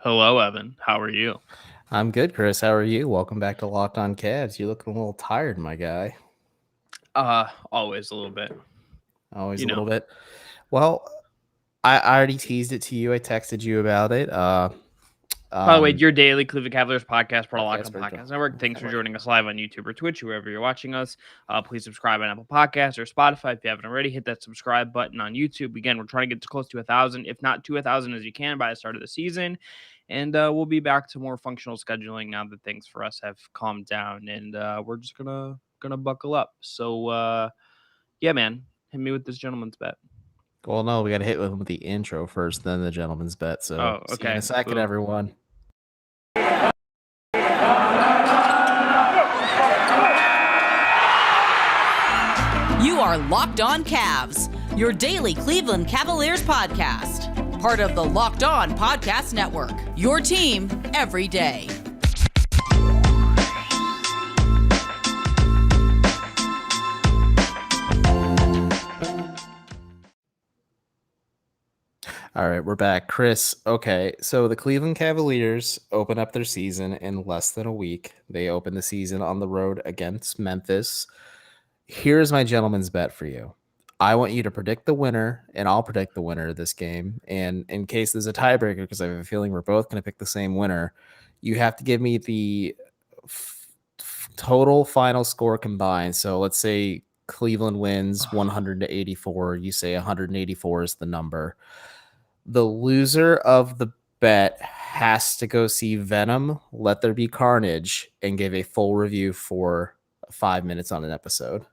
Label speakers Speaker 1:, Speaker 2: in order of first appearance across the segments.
Speaker 1: Hello, Evan. How are you?
Speaker 2: I'm good, Chris. How are you? Welcome back to Locked On Cavs. You're looking a little tired, my guy.
Speaker 1: Always a little bit.
Speaker 2: Always
Speaker 1: You
Speaker 2: a
Speaker 1: know.
Speaker 2: little bit. Well, I already teased it to you. I texted you about it.
Speaker 1: By the way, your daily Cleveland Cavaliers podcast, part of Locked
Speaker 2: Podcast
Speaker 1: On
Speaker 2: virtual.
Speaker 1: Podcast Network. Thanks for joining us live on YouTube or Twitch, wherever you're watching us. Please subscribe on Apple Podcasts or Spotify if you haven't already. Hit that subscribe button on YouTube. Again, we're trying to get as close to 1,000, if not to 1,000 as you can by the start of the season. And we'll be back to more functional scheduling now that things for us have calmed down. And we're just gonna buckle up. So yeah, man, hit me with this gentleman's bet.
Speaker 2: Well, no, we got to hit him with the intro first, then the gentleman's bet. So
Speaker 1: Oh,
Speaker 2: see you in
Speaker 1: okay.
Speaker 2: a second,
Speaker 1: Ooh.
Speaker 2: everyone.
Speaker 3: You are Locked On Cavs, your daily Cleveland Cavaliers podcast. Part of the Locked On Podcast Network, your team every day.
Speaker 2: All right, we're back. Chris, okay, so the Cleveland Cavaliers open up their season in less than a week. They open the season on the road against Memphis. Here's my gentleman's bet for you. I want you to predict the winner, and I'll predict the winner of this game. And in case there's a tiebreaker, because I have a feeling we're both going to pick the same winner, you have to give me the total final score combined. So let's say Cleveland wins 100 to 84. You say 184 is the number. The loser of the bet has to go see Venom, Let There Be Carnage, and give a full review for 5 minutes on an episode.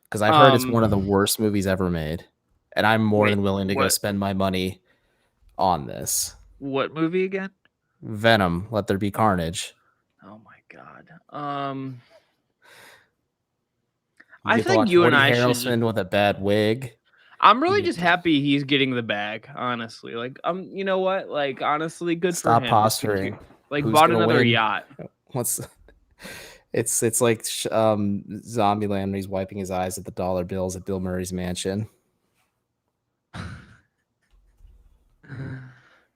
Speaker 2: Because I've heard it's one of the worst movies ever made, and I'm more than willing to go spend my money on this.
Speaker 1: What movie again?
Speaker 2: Venom, Let There Be Carnage.
Speaker 1: Oh my god.
Speaker 2: I think you and I Harrelson with a bad wig.
Speaker 1: I'm really just happy he's getting the bag, honestly. Like, you know what? Like, honestly, good for him.
Speaker 2: Stop posturing.
Speaker 1: Like, who's bought another yacht.
Speaker 2: It's like Zombieland when he's wiping his eyes at the dollar bills at Bill Murray's mansion. I'll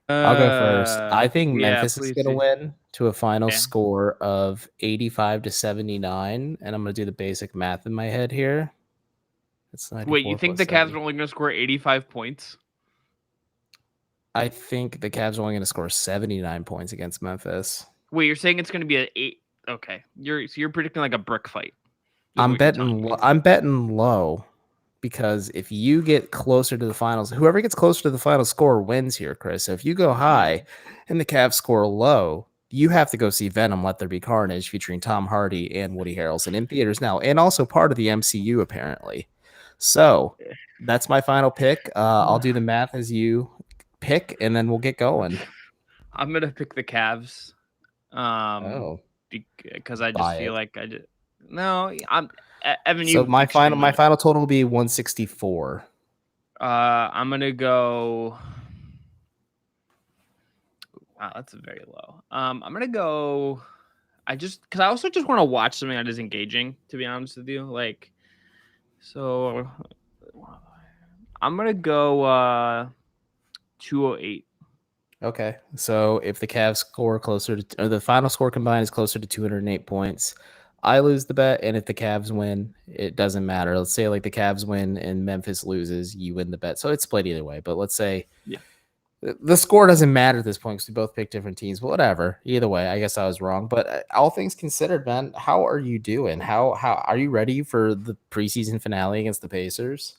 Speaker 2: go first. I think Memphis is going to win to a final score of 85 to 79, and I'm going to do the basic math in my head here.
Speaker 1: Wait, you think the Cavs are only going to score 85 points?
Speaker 2: I think the Cavs are only going to score 79 points against Memphis.
Speaker 1: Wait, you're saying it's going to be an 8? Okay, you're predicting like a brick fight.
Speaker 2: I'm betting low, because if you get closer to the finals, whoever gets closer to the final score wins here, Chris. So if you go high and the Cavs score low, you have to go see Venom, Let There Be Carnage, featuring Tom Hardy and Woody Harrelson in theaters now, and also part of the MCU apparently. So that's my final pick. I'll do the math as you pick, and then we'll get going.
Speaker 1: I'm gonna pick the Cavs. Because I just feel like I just I'm Evan.
Speaker 2: So my final total will be 164.
Speaker 1: I'm gonna go. Wow, that's very low. I'm gonna go. Because I also just want to watch something that is engaging. To be honest with you, like, so I'm gonna go 208.
Speaker 2: Okay, so if the Cavs score closer to, or the final score combined is closer to 208 points, I lose the bet, and if the Cavs win, it doesn't matter. Let's say like the Cavs win and Memphis loses, you win the bet. So it's split either way. But let's say the score doesn't matter at this point because we both picked different teams. But whatever. Either way, I guess I was wrong. But all things considered, man, how are you doing? How are you ready for the preseason finale against the Pacers?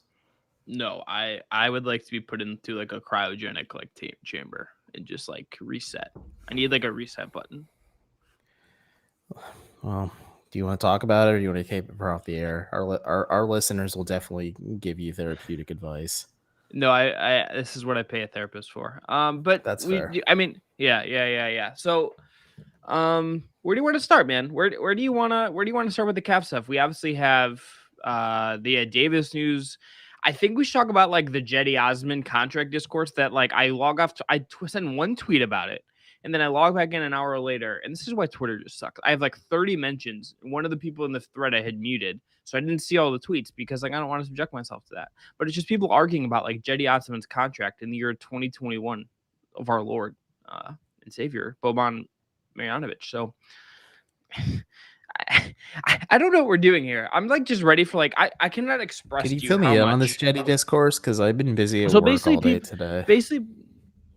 Speaker 1: No, I would like to be put into like a cryogenic like chamber and just like reset. I need like a reset button.
Speaker 2: Well, do you want to talk about it, or do you want to keep it off the air? Our listeners will definitely give you therapeutic advice.
Speaker 1: No, I this is what I pay a therapist for. But
Speaker 2: that's fair.
Speaker 1: I mean, yeah. So, where do you want to start, man? Where do you want to start with the Cavs stuff? We obviously have the Davis news. I think we should talk about like the Cedi Osman contract discourse that like I log off. I sent one tweet about it, and then I log back in an hour later. And this is why Twitter just sucks. I have like 30 mentions. One of the people in the thread I had muted, so I didn't see all the tweets because like I don't want to subject myself to that. But it's just people arguing about like Cedi Osman's contract in the year 2021 of our Lord. and savior, Boban Marjanovic. So I don't know what we're doing here. I'm like just ready for like I cannot express
Speaker 2: Can you
Speaker 1: to you
Speaker 2: fill me
Speaker 1: how
Speaker 2: in
Speaker 1: much
Speaker 2: on this Cedi discourse? Because I've been busy at
Speaker 1: so
Speaker 2: work all day today.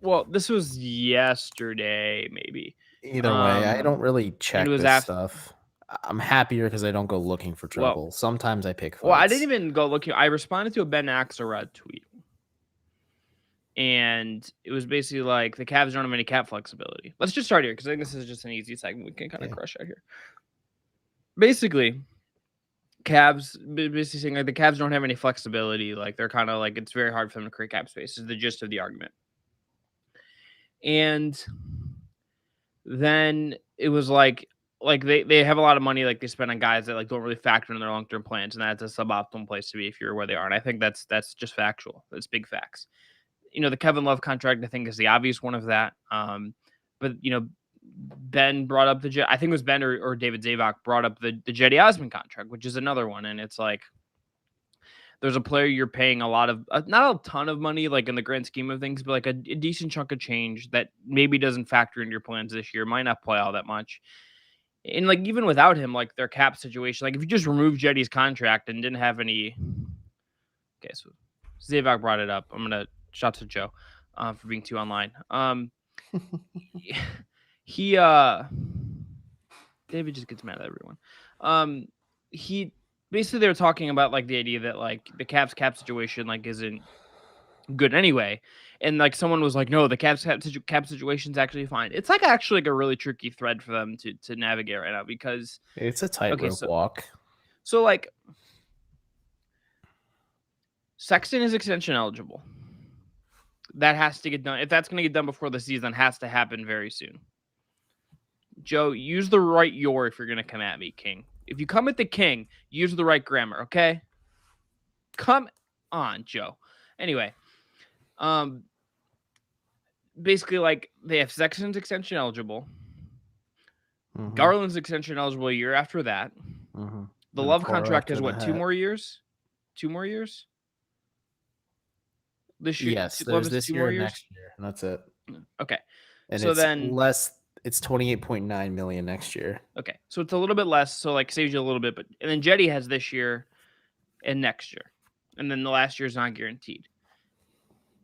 Speaker 1: Well, this was yesterday, maybe.
Speaker 2: Either way, I don't really
Speaker 1: and
Speaker 2: check
Speaker 1: it was
Speaker 2: this
Speaker 1: after.
Speaker 2: stuff. I'm happier because I don't go looking for trouble.
Speaker 1: Well,
Speaker 2: Sometimes I pick fights.
Speaker 1: Well, I didn't even go looking. I responded to a Ben Axelrod tweet. And it was basically like the Cavs don't have any cap flexibility. Let's just start here because I think this is just an easy segment we can kind of crush out here. Basically, Cavs basically saying like the Cavs don't have any flexibility. Like they're kind of like it's very hard for them to create cap space is the gist of the argument. And then it was like they have a lot of money like they spend on guys that like don't really factor in their long-term plans, and that's a suboptimal place to be if you're where they are. And I think that's just factual. That's big facts. You know, the Kevin Love contract, I think, is the obvious one of that. But, you know, Ben brought up I think it was Ben or David Zavok brought up the Cedi Osman contract, which is another one. And it's like, there's a player you're paying a lot of, not a ton of money, like in the grand scheme of things, but like a decent chunk of change that maybe doesn't factor into your plans this year, might not play all that much. And like, even without him, like their cap situation, like if you just remove Cedi's contract and didn't have any, okay, so Zavok brought it up. I'm going to, shout to Joe for being too online. David just gets mad at everyone. He basically they were talking about like the idea that like the Cavs cap situation like isn't good anyway, and like someone was like, no, the Cavs cap situation's actually fine. It's like actually like a really tricky thread for them to navigate right now because
Speaker 2: it's a tightrope walk.
Speaker 1: So like Sexton is extension eligible. That has to get done. If that's going to get done before the season, has to happen very soon. Joe, use the right "your" if you're going to come at me, King. If you come at the King, use the right grammar, okay? Come on, Joe. Anyway, basically, like they have Sexton's extension eligible. Mm-hmm. Garland's extension eligible a year after that. Mm-hmm. The Love contract is what? 2 more years? 2 more years? This year,
Speaker 2: yes, there's this year and next year, and that's it.
Speaker 1: Okay,
Speaker 2: and so then it's $28.9 million next year.
Speaker 1: Okay, so it's a little bit less, so like saves you a little bit, but and then Cedi has this year and next year, and then the last year is not guaranteed.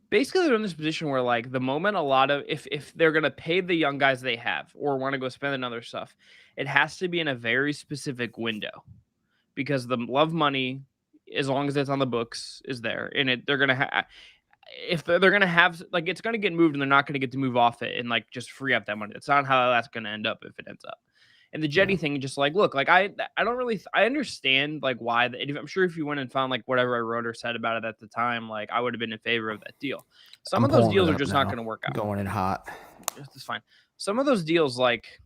Speaker 1: Basically, they're in this position where like the moment a lot of if they're gonna pay the young guys they have or want to go spend on other stuff, it has to be in a very specific window because the Love money, as long as it's on the books, is there, and they're gonna have. If they're going to have like it's going to get moved and they're not going to get to move off it and like just free up that money. That's not how that's going to end up if it ends up. And the Cedi thing, just like, look, like I don't really, I understand like why I'm sure if you went and found like whatever I wrote or said about it at the time, like I would have been in favor of that deal. Some of those deals are just not going to work out.
Speaker 2: Going in hot.
Speaker 1: It's fine. Some of those deals like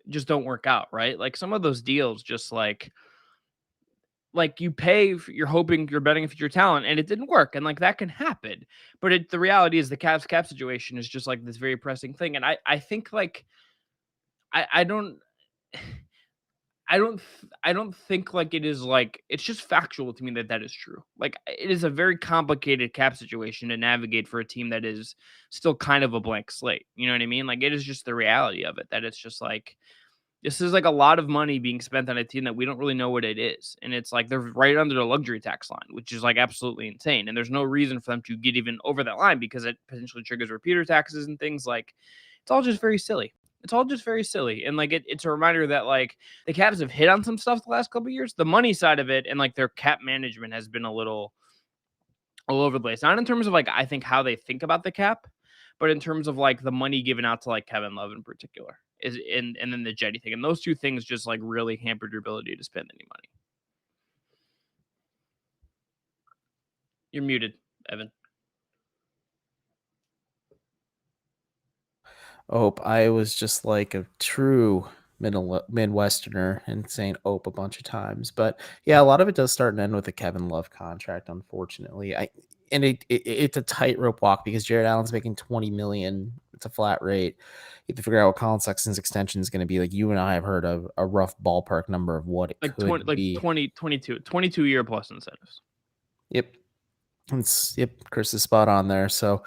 Speaker 1: just don't work out, right? Like some of those deals just like you pay, you're hoping, you're betting future talent, and it didn't work, and like that can happen. But the reality is the Cavs cap situation is just like this very pressing thing, and I think like I don't think like it is like it's just factual to me that is true. Like it is a very complicated cap situation to navigate for a team that is still kind of a blank slate. You know what I mean? Like it is just the reality of it that it's just like. This is like a lot of money being spent on a team that we don't really know what it is. And it's like they're right under the luxury tax line, which is like absolutely insane. And there's no reason for them to get even over that line because it potentially triggers repeater taxes and things like it's all just very silly. It's all just very silly. And like it's a reminder that like the Cavs have hit on some stuff the last couple of years. The money side of it and like their cap management has been a little all over the place. Not in terms of like I think how they think about the cap, but in terms of like the money given out to like Kevin Love in particular. And then the Cedi thing. And those two things just like really hampered your ability to spend any money. You're muted, Evan.
Speaker 2: Ope, I was just like a true Midwesterner and saying Ope a bunch of times. But yeah, a lot of it does start and end with the Kevin Love contract, unfortunately. It's a tightrope walk because Jared Allen's making $20 million. It's a flat rate. You have to figure out what Colin Sexton's extension is going to be. Like you and I have heard of a rough ballpark number of what it could be.
Speaker 1: 22 year plus incentives.
Speaker 2: Yep. Chris is spot on there. So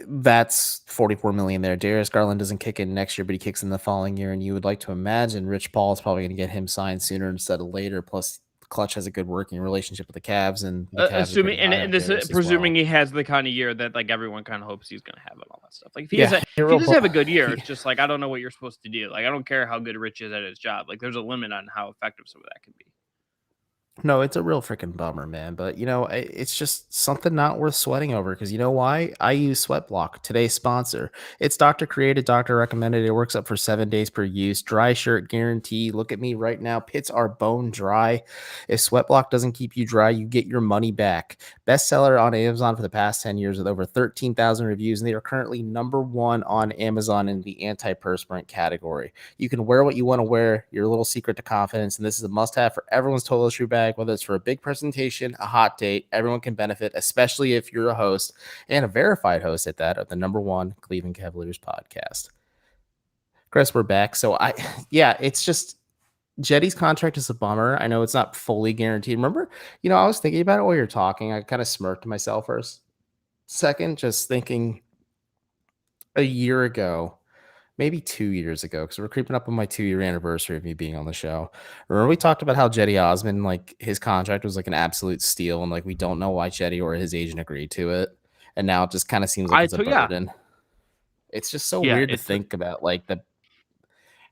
Speaker 2: That's $44 million there. Darius Garland doesn't kick in next year, but he kicks in the following year. And you would like to imagine Rich Paul is probably going to get him signed sooner instead of later. Plus, Clutch has a good working relationship with the Cavs, and the Cavs are
Speaker 1: assuming
Speaker 2: pretty high on
Speaker 1: and this
Speaker 2: Darius
Speaker 1: is
Speaker 2: as well.
Speaker 1: presuming he has the kind of year that like everyone kind of hopes he's going to have and all that stuff. Like if he
Speaker 2: Yeah,
Speaker 1: if he does have a good year, it's just like I don't know what you're supposed to do. Like I don't care how good Rich is at his job. Like there's a limit on how effective some of that can be.
Speaker 2: No, it's a real freaking bummer, man. But it's just something not worth sweating over because you know why? I use Sweatblock, today's sponsor. It's doctor created, doctor recommended. It works up for 7 days per use. Dry shirt guarantee. Look at me right now. Pits are bone dry. If Sweatblock doesn't keep you dry, you get your money back. Bestseller on Amazon for the past 10 years with over 13,000 reviews, and they are currently #1 on Amazon in the antiperspirant category. You can wear what you want to wear. Your little secret to confidence, and this is a must-have for everyone's toiletry bag. Whether it's for a big presentation, a hot date, everyone can benefit, especially if you're a host and a verified host at that of the #1 Cleveland Cavaliers podcast. Chris, we're back. So it's just Cedi's contract is a bummer. I know it's not fully guaranteed. Remember, I was thinking about it while you're talking. I kind of smirked to myself for a second, just thinking a year ago, maybe 2 years ago, because we're creeping up on my 2-year anniversary of me being on the show. Remember we talked about how Cedi Osman, like his contract was like an absolute steal, and like we don't know why Cedi or his agent agreed to it, and now it just kind of seems like it's a burden. It's just so weird to think about, like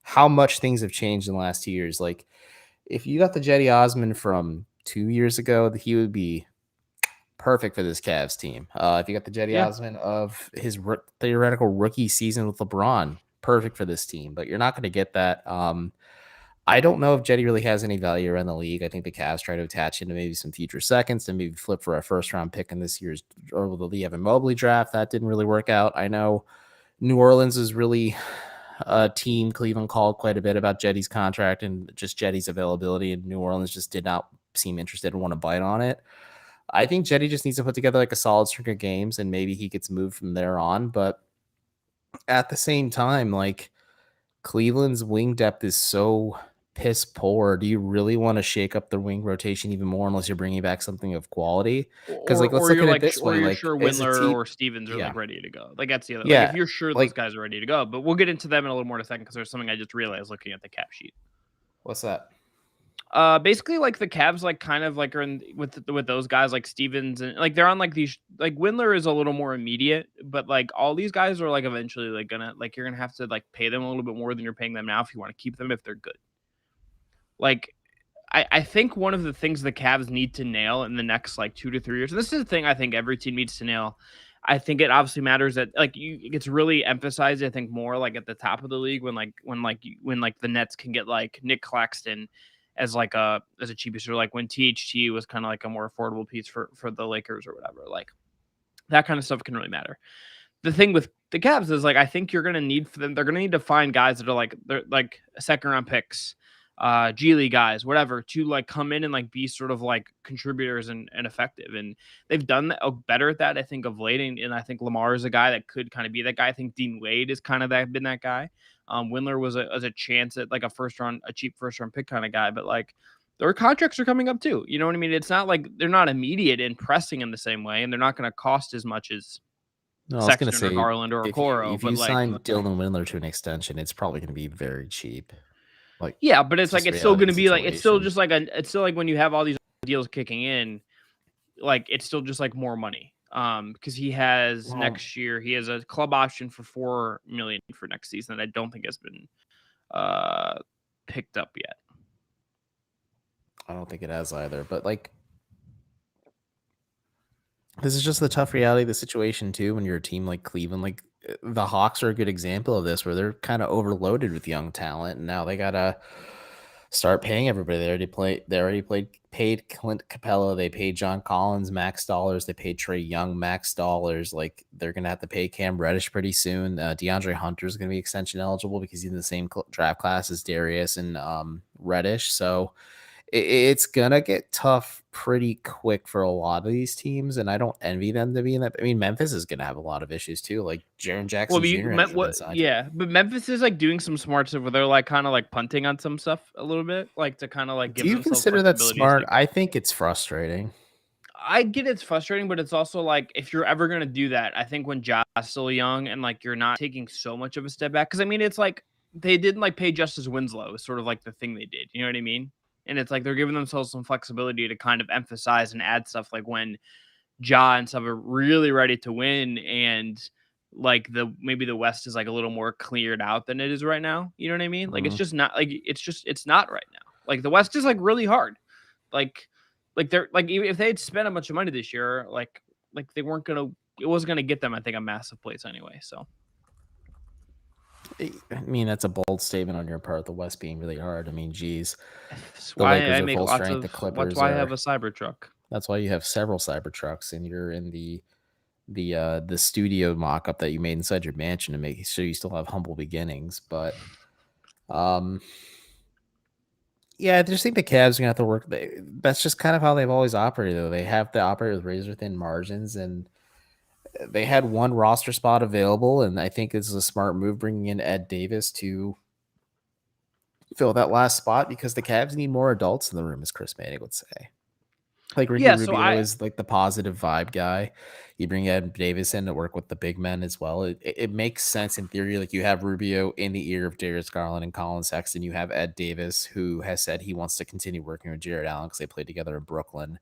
Speaker 2: how much things have changed in the last 2 years. Like if you got the Cedi Osman from 2 years ago, he would be perfect for this Cavs team. If you got the Cedi Osman of his theoretical rookie season with LeBron, perfect for this team, but you're not going to get that. I don't know if Cedi really has any value around the league. I think the Cavs try to attach into maybe some future seconds and maybe flip for a first-round pick in this year's or the Evan Mobley draft. That didn't really work out. I know New Orleans is really a team Cleveland called quite a bit about Cedi's contract and just Cedi's availability, and New Orleans just did not seem interested and want to bite on it. I think Cedi just needs to put together like a solid string of games and maybe he gets moved from there on. But at the same time, like Cleveland's wing depth is so piss poor. Do you really want to shake up the wing rotation even more unless you're bringing back something of quality? Because like let's look at it this way:
Speaker 1: you're
Speaker 2: like
Speaker 1: sure Windler or Stevens are like ready to go. Like that's the other.
Speaker 2: Yeah,
Speaker 1: like if you're sure those guys are ready to go, but we'll get into them in a little more in a second because there's something I just realized looking at the cap sheet.
Speaker 2: What's that?
Speaker 1: Basically like the Cavs like kind of like are in with those guys like Stevens and like they're on like these like Windler is a little more immediate, but like all these guys are like eventually like gonna like you're gonna have to like pay them a little bit more than you're paying them now if you want to keep them if they're good. Like I think one of the things the Cavs need to nail in the next like 2 to 3 years, and this is the thing I think every team needs to nail. I think it obviously matters that like it gets really emphasized. I think more like at the top of the league when the Nets can get like Nick Claxton as a cheapest, or like when THT was kind of like a more affordable piece for the Lakers or whatever. Like that kind of stuff can really matter. The thing with the Cavs is like I think you're gonna need for them. They're gonna need to find guys that are they're like second round picks, G League guys, whatever, to like come in and like be sort of like contributors and effective. And they've done that, better at that, I think, of late. And I think Lamar is a guy that could kind of be that guy. I think Dean Wade is kind of been that guy. Windler was a chance at like a cheap first round pick kind of guy, but like their contracts are coming up too. You know what I mean? It's not like they're not immediate in pressing in the same way, and they're not going to cost as much as Sexton or Garland or Okoro.
Speaker 2: If you sign Dylan Windler to an extension, it's probably going to be very cheap. Like
Speaker 1: yeah, but it's like it's still going to be like it's still just like it's still like when you have all these deals kicking in, like it's still just like more money. Because he has next year he has a club option for $4 million for next season that I don't think has been picked up yet.
Speaker 2: I don't think it has either, but like this is just the tough reality of the situation too when you're a team like Cleveland. Like the Hawks are a good example of this, where they're kind of overloaded with young talent, and now they gotta start paying everybody. They already paid Clint Capella. They paid John Collins max dollars. They paid Trae Young max dollars. Like they're gonna have to pay Cam Reddish pretty soon. DeAndre Hunter is gonna be extension eligible because he's in the same draft class as Darius and Reddish. So it's gonna get tough pretty quick for a lot of these teams, and I don't envy them to be in that. I mean, Memphis is gonna have a lot of issues too, like Jaren Jackson Jr.
Speaker 1: But Memphis is like doing some smart stuff where they're like kind of like punting on some stuff a little bit, like to kind of like give.
Speaker 2: Do you consider that smart? I think it's frustrating.
Speaker 1: I get it's frustrating, but it's also like if you're ever gonna do that, I think when Ja's still young and like you're not taking so much of a step back, because I mean it's like they didn't like pay Justice Winslow is sort of like the thing they did. You know what I mean? And it's like they're giving themselves some flexibility to kind of emphasize and add stuff like when Ja and stuff are really ready to win and like maybe the West is like a little more cleared out than it is right now. You know what I mean? Like it's just not like it's not right now. Like the West is like really hard. Like they're like even if they had spent a bunch of money this year, like they weren't gonna it wasn't gonna get them, I think, a massive place anyway. So
Speaker 2: I mean, that's a bold statement on your part, the West being really hard. I mean, geez.
Speaker 1: that's
Speaker 2: The
Speaker 1: why
Speaker 2: Lakers
Speaker 1: I
Speaker 2: are
Speaker 1: make
Speaker 2: full
Speaker 1: lots
Speaker 2: strength.
Speaker 1: of
Speaker 2: The
Speaker 1: that's
Speaker 2: Clippers
Speaker 1: why I
Speaker 2: are.
Speaker 1: have a Cybertruck.
Speaker 2: That's why you have several Cybertrucks, and you're in the studio mock-up that you made inside your mansion to make sure you still have humble beginnings. But yeah, I just think the Cavs are gonna have to work. That's just kind of how they've always operated, though. They have to operate with razor thin margins, and they had one roster spot available, and I think this is a smart move bringing in Ed Davis to fill that last spot because the Cavs need more adults in the room, as Chris Manning would say. Like Ricky
Speaker 1: Yeah, so
Speaker 2: Rubio is like the positive vibe guy. You bring Ed Davis in to work with the big men as well. It makes sense in theory. Like you have Rubio in the ear of Darius Garland and Colin Sexton. You have Ed Davis, who has said he wants to continue working with Jared Allen because they played together in Brooklyn,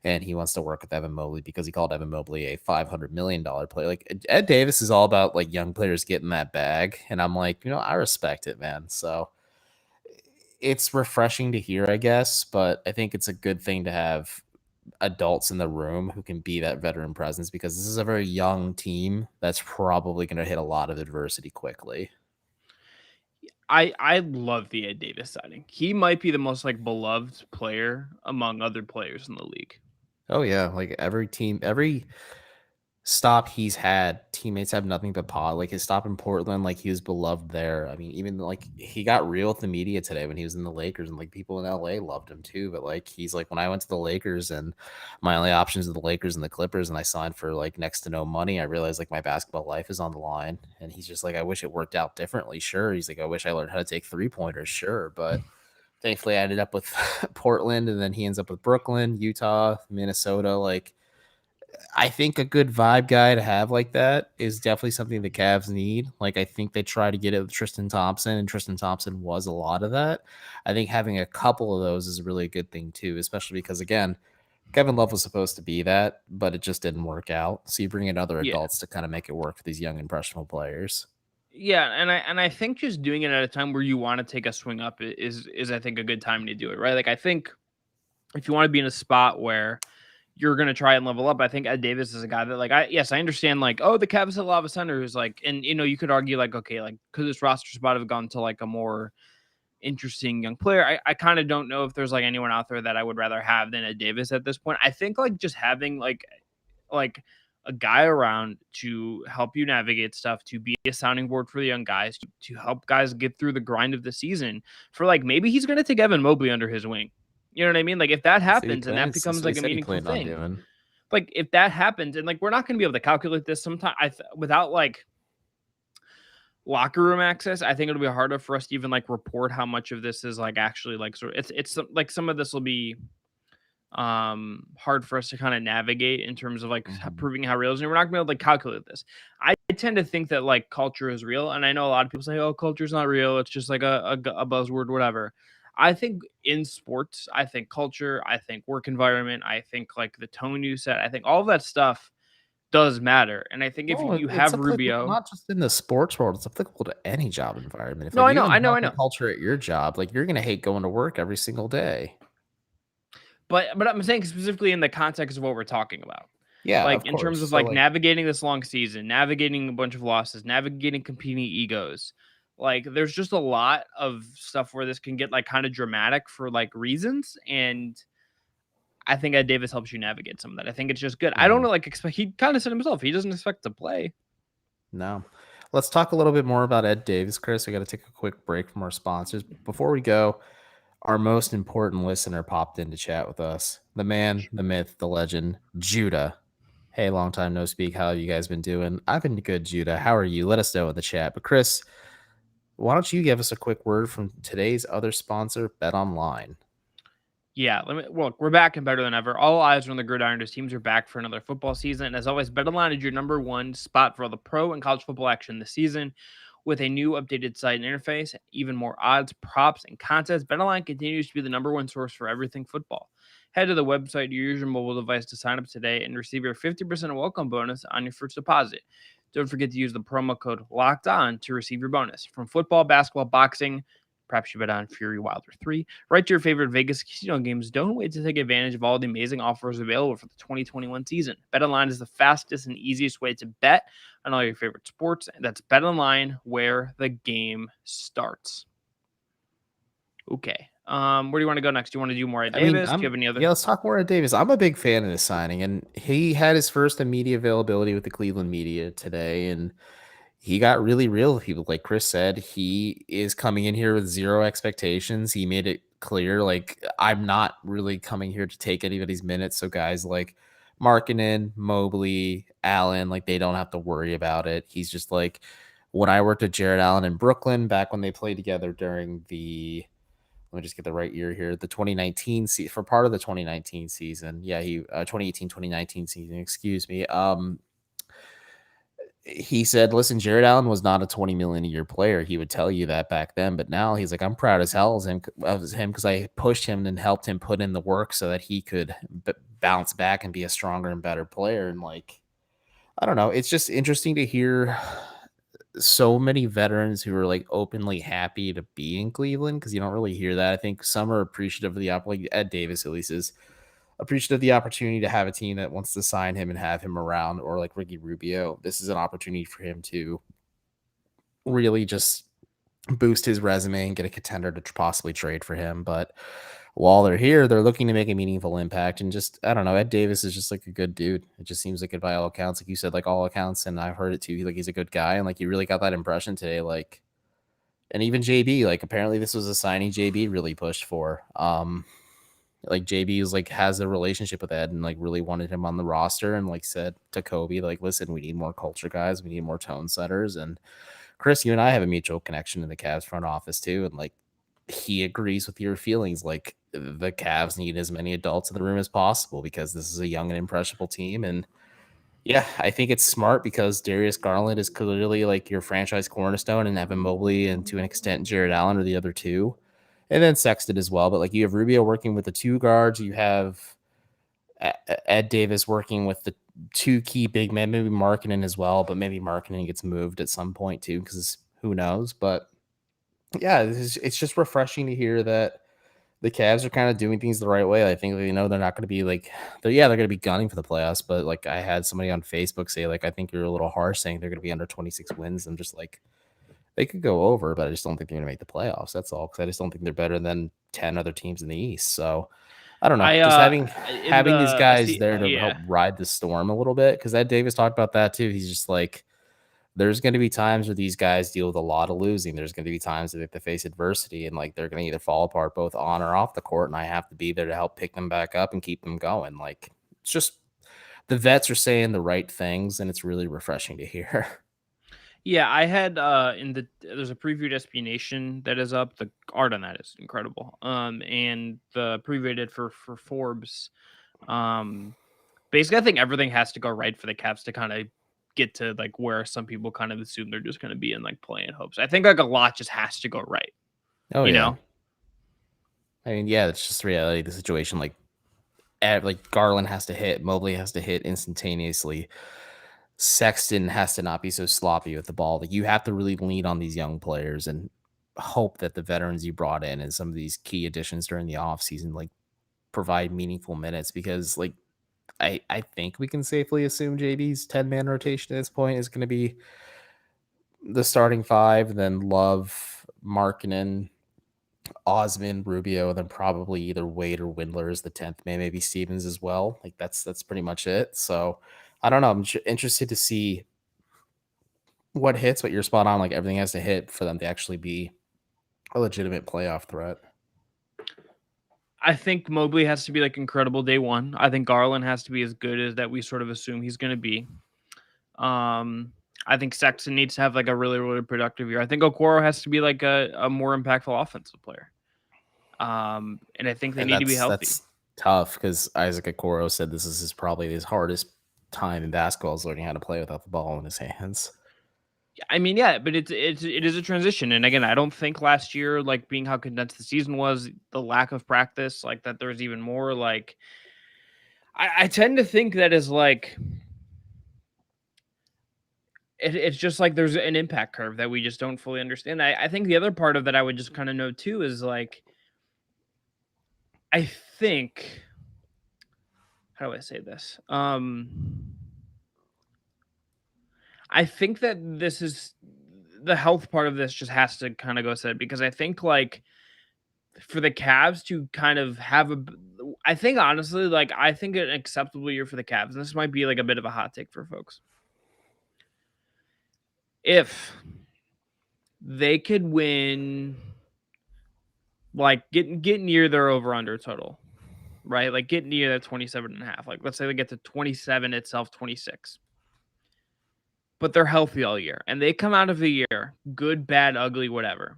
Speaker 2: and he wants to work with Evan Mobley because he called Evan Mobley a $500 million player. Like Ed Davis is all about like young players getting that bag, and I'm like, I respect it, man. So it's refreshing to hear, I guess, but I think it's a good thing to have adults in the room who can be that veteran presence because this is a very young team that's probably going to hit a lot of adversity quickly.
Speaker 1: I love the Ed Davis signing. He might be the most like beloved player among other players in the league.
Speaker 2: Oh yeah, like every team, every stop he's had, teammates have nothing but pod. Like his stop in Portland, like he was beloved there. I mean, even like he got real with the media today when he was in the Lakers, and like people in LA loved him too. But like he's like, when I went to the Lakers and my only options are the Lakers and the Clippers, and I signed for like next to no money, I realized like my basketball life is on the line. And he's just like, I wish it worked out differently. Sure. He's like, I wish I learned how to take 3-pointers. Sure. But thankfully I ended up with Portland, and then he ends up with Brooklyn, Utah, Minnesota. Like, I think a good vibe guy to have like that is definitely something the Cavs need. Like, I think they try to get it with Tristan Thompson, and Tristan Thompson was a lot of that. I think having a couple of those is really a good thing too, especially because, again, Kevin Love was supposed to be that, but it just didn't work out. So you bring in other adults to kind of make it work for these young, impressionable players.
Speaker 1: Yeah, and I think just doing it at a time where you want to take a swing up is I think a good time to do it, right? Like I think if you want to be in a spot where you're going to try and level up, I think Ed Davis is a guy that like I understand like, oh, the Cavs have a lot of a center who's like, and you could argue like, okay, like could this roster spot have gone to like a more interesting young player? I kind of don't know if there's like anyone out there that I would rather have than Ed Davis at this point. I think like just having like a guy around to help you navigate stuff, to be a sounding board for the young guys, to help guys get through the grind of the season. For like maybe he's going to take Evan Mobley under his wing. You know what I mean? Like if that happens and that becomes like a meaningful thing, like if that happens and like we're not going to be able to calculate this sometime without like locker room access, I think it'll be harder for us to even like report how much of this is like actually like sort of it's like some of this will be hard for us to kind of navigate in terms of like proving how real it is, and we're not gonna be able to like calculate this. I tend to think that like culture is real, and I know a lot of people say, oh, culture's not real, it's just like a buzzword, whatever. I think in sports, I think culture, I think work environment, I think like the tone you set, I think all of that stuff does matter. And I think if you have Rubio,
Speaker 2: not just in the sports world, it's applicable to any job environment. If
Speaker 1: no,
Speaker 2: like,
Speaker 1: I know.
Speaker 2: Culture at your job, like you're gonna hate going to work every single day.
Speaker 1: But I'm saying specifically in the context of what we're talking about.
Speaker 2: Yeah,
Speaker 1: like in terms of like navigating this long season, navigating a bunch of losses, navigating competing egos. Like there's just a lot of stuff where this can get like kind of dramatic for like reasons, and I think Ed Davis helps you navigate some of that. I think it's just good. I don't know, like expect he kind of said himself he doesn't expect to play.
Speaker 2: No. Let's talk a little bit more about Ed Davis, Chris. We got to take a quick break from our sponsors. Before we go, our most important listener popped in to chat with us. The man, the myth, the legend, Judah. Hey, long time no speak. How have you guys been doing? I've been good, Judah. How are you? Let us know in the chat. But Chris, why don't you give us a quick word from today's other sponsor, Bet Online?
Speaker 1: Yeah, look, we're back and better than ever. All eyes are on the gridiron as teams are back for another football season. And as always, BetOnline is your number one spot for all the pro and college football action this season. With a new updated site and interface, even more odds, props, and contests, BetOnline continues to be the number one source for everything football. Head to the website, use your mobile device to sign up today and receive your 50% welcome bonus on your first deposit. Don't forget to use the promo code LOCKEDON to receive your bonus. From football, basketball, boxing, perhaps you bet on Fury Wilder 3. Right to your favorite Vegas casino games. Don't wait to take advantage of all the amazing offers available for the 2021 season. BetOnline is the fastest and easiest way to bet on all your favorite sports. And that's BetOnline, where the game starts. Okay. Where do you want to go next? Do you want to do more at Davis? Do you have any other?
Speaker 2: Yeah, let's talk more at Davis. I'm a big fan of this signing, and he had his first immediate availability with the Cleveland media today, and he got really real with people. Like Chris said, he is coming in here with zero expectations. He made it clear, like, I'm not really coming here to take anybody's minutes. So guys like Markkanen, Mobley, Allen, like, they don't have to worry about it. He's just like, when I worked with Jared Allen in Brooklyn back when they played together during the, let me just get the right year here, the 2019 season, for part of the 2019 season. Yeah, 2018-2019 season, excuse me. He said, listen, Jared Allen was not a 20 million a year player. He would tell you that back then, but now he's like, I'm proud as hell of him because I pushed him and helped him put in the work so that he could bounce back and be a stronger and better player. And like, I don't know, it's just interesting to hear so many veterans who are like openly happy to be in Cleveland, because you don't really hear that. I think some are appreciative of the like Ed Davis at least is appreciative of the opportunity to have a team that wants to sign him and have him around, or like Ricky Rubio. This is an opportunity for him to really just boost his resume and get a contender to possibly trade for him. But while they're here, they're looking to make a meaningful impact. And just, I don't know, Ed Davis is just like a good dude. It just seems like it by all accounts, like you said, like all accounts. And I've heard it too. Like, he's a good guy. And like, you really got that impression today. Like, and even JB, like, apparently this was a signing JB really pushed for. Like, JB was like, has a relationship with Ed and like really wanted him on the roster, and like said to Kobe, like, listen, we need more culture guys. We need more tone setters. And Chris, you and I have a mutual connection in the Cavs front office too. And like, he agrees with your feelings. Like, the Cavs need as many adults in the room as possible because this is a young and impressionable team. And yeah, I think it's smart because Darius Garland is clearly like your franchise cornerstone, and Evan Mobley and to an extent Jared Allen are the other two. And then Sexton as well. But like, you have Rubio working with the two guards. You have Ed Davis working with the two key big men, maybe Markkanen as well, but maybe Markkanen gets moved at some point too, because who knows. But yeah, it's just refreshing to hear that the Cavs are kind of doing things the right way. I think, you know, they're not going to be like, they're going to be gunning for the playoffs. But like, I had somebody on Facebook say, like, I think you're a little harsh saying they're going to be under 26 wins. I'm just like, they could go over, but I just don't think they're going to make the playoffs. That's all. Because I just don't think they're better than 10 other teams in the East. So I don't know. Just having these guys there to help ride the storm a little bit. Because Ed Davis talked about that too. He's just like, there's going to be times where these guys deal with a lot of losing. There's going to be times that they have to face adversity, and like, they're going to either fall apart both on or off the court. And I have to be there to help pick them back up and keep them going. Like, it's just, the vets are saying the right things, and it's really refreshing to hear.
Speaker 1: Yeah, I had there's a previewed SB Nation that is up. The art on that is incredible. And the preview I did for Forbes. Basically, I think everything has to go right for the Cavs to kind of get to like where some people kind of assume they're just going to be in like playing hopes. I think like a lot just has to go right.
Speaker 2: Oh,
Speaker 1: you
Speaker 2: yeah.
Speaker 1: know?
Speaker 2: I mean, yeah, it's just the reality of the situation. Like Garland has to hit, Mobley has to hit instantaneously. Sexton has to not be so sloppy with the ball. Like, you have to really lean on these young players and hope that the veterans you brought in and some of these key additions during the offseason like provide meaningful minutes, because like, I think we can safely assume JB's 10-man rotation at this point is going to be the starting five, and then Love, Markkanen, Osman, Rubio, and then probably either Wade or Windler is the 10th man, maybe Stevens as well. Like, that's pretty much it. So I don't know. I'm interested to see what hits, but you're spot on. Like, everything has to hit for them to actually be a legitimate playoff threat.
Speaker 1: I think Mobley has to be like incredible day one. I think Garland has to be as good as that we sort of assume he's going to be. I think Sexton needs to have like a really, really productive year. I think Okoro has to be like a more impactful offensive player. And I think they need to be healthy.
Speaker 2: That's tough because Isaac Okoro said this is probably his hardest time in basketball, is learning how to play without the ball in his hands.
Speaker 1: I mean, yeah, but it is a transition. And again, I don't think last year, like being how condensed the season was, the lack of practice, like that there's even more like I tend to think that is like it's just like there's an impact curve that we just don't fully understand. I think the other part of that I would just kind of know too is like I think how do I say this? I think that this is the health part of this just has to kind of go said because I think like for the Cavs to kind of have I think honestly, like I think an acceptable year for the Cavs, and this might be like a bit of a hot take for folks. If they could win, like get near their over under total, right? Like get near that 27.5. Like let's say they get to 27 itself, 26. But they're healthy all year and they come out of the year, good, bad, ugly, whatever.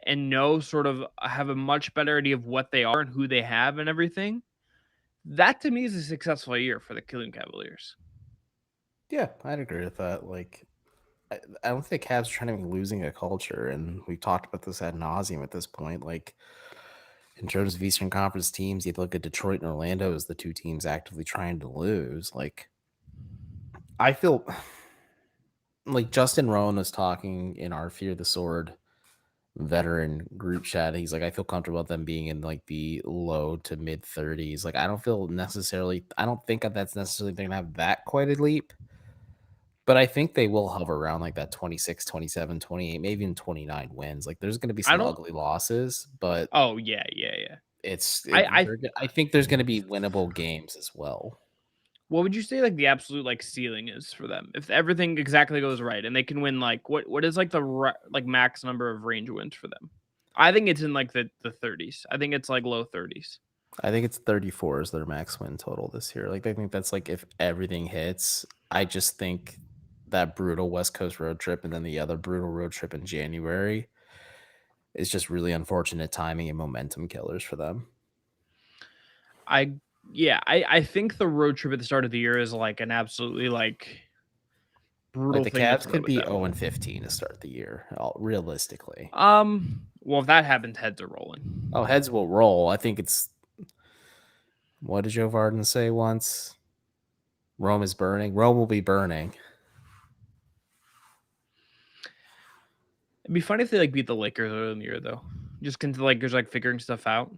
Speaker 1: And know sort of have a much better idea of what they are and who they have and everything. That to me is a successful year for the Cleveland Cavaliers.
Speaker 2: Yeah, I'd agree with that. Like, I don't think Cavs are trying to be losing a culture, and we've talked about this ad nauseum at this point. Like, in terms of Eastern Conference teams, you look at Detroit and Orlando as the two teams actively trying to lose. Like, I feel like Justin Rowan was talking in our Fear the Sword veteran group chat. He's like, I feel comfortable with them being in like the low to mid 30s. Like, I don't think that's necessarily they're gonna have that quite a leap, but I think they will hover around like that 26, 27, 28, maybe even 29 wins. Like, there's gonna be some ugly losses, but
Speaker 1: oh yeah.
Speaker 2: I think there's gonna be winnable games as well.
Speaker 1: What would you say like the absolute like ceiling is for them if everything exactly goes right and they can win like what is like the like max number of range wins for them? I think it's in like the 30s. I think it's like low 30s.
Speaker 2: I think it's 34 is their max win total this year. Like, I think that's like if everything hits. I just think that brutal West Coast road trip and then the other brutal road trip in January is just really unfortunate timing and momentum killers for them.
Speaker 1: I think the road trip at the start of the year is like an absolutely like brutal
Speaker 2: like the
Speaker 1: thing.
Speaker 2: Cavs could be 0-15 to start the year, realistically.
Speaker 1: Well, if that happens, heads are rolling.
Speaker 2: Oh, heads will roll. I think it's what did Joe Varden say once? Rome is burning. Rome will be burning.
Speaker 1: It'd be funny if they like beat the Lakers early in the year, though. Just because the Lakers like figuring stuff out.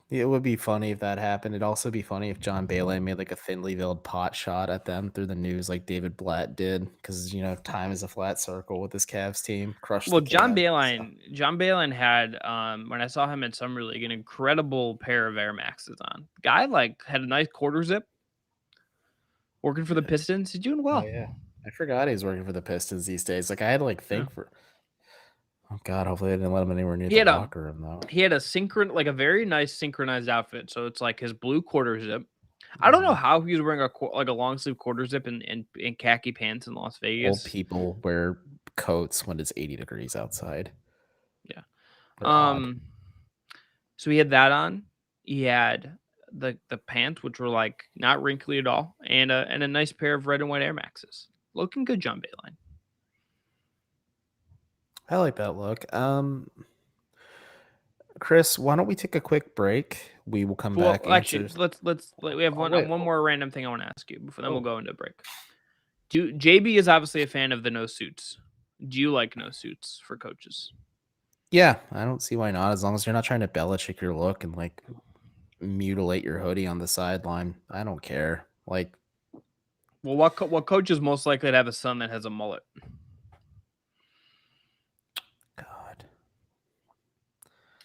Speaker 2: It would be funny if that happened. It'd also be funny if John Boehly made like a thinly veiled pot shot at them through the news, like David Blatt did, because time is a flat circle with this Cavs team.
Speaker 1: Well, John Boehly had when I saw him in Summer League an incredible pair of Air Maxes on. Guy like had a nice quarter zip. Working for the Pistons, he's doing well.
Speaker 2: Oh, yeah. I forgot he's working for the Pistons these days. Like I had to think for. Oh God! Hopefully, they didn't let him anywhere near the locker room though.
Speaker 1: He had a a very nice synchronized outfit. So it's like his blue quarter zip. I don't know how he was wearing a long sleeve quarter zip in khaki pants in Las Vegas.
Speaker 2: Old people wear coats when it's 80 degrees outside.
Speaker 1: Yeah. So he had that on. He had the pants, which were like not wrinkly at all, and a nice pair of red and white Air Maxes. Looking good, John Boehly.
Speaker 2: I like that look. Chris, why don't we take a quick break? We will come back.
Speaker 1: Actually, let's we have one more random thing I want to ask you before then we'll go into break. JB is obviously a fan of the no suits. Do you like no suits for coaches?
Speaker 2: Yeah, I don't see why not. As long as you're not trying to Belichick your look and like mutilate your hoodie on the sideline, I don't care. Like,
Speaker 1: well, what coach is most likely to have a son that has a mullet?
Speaker 2: God,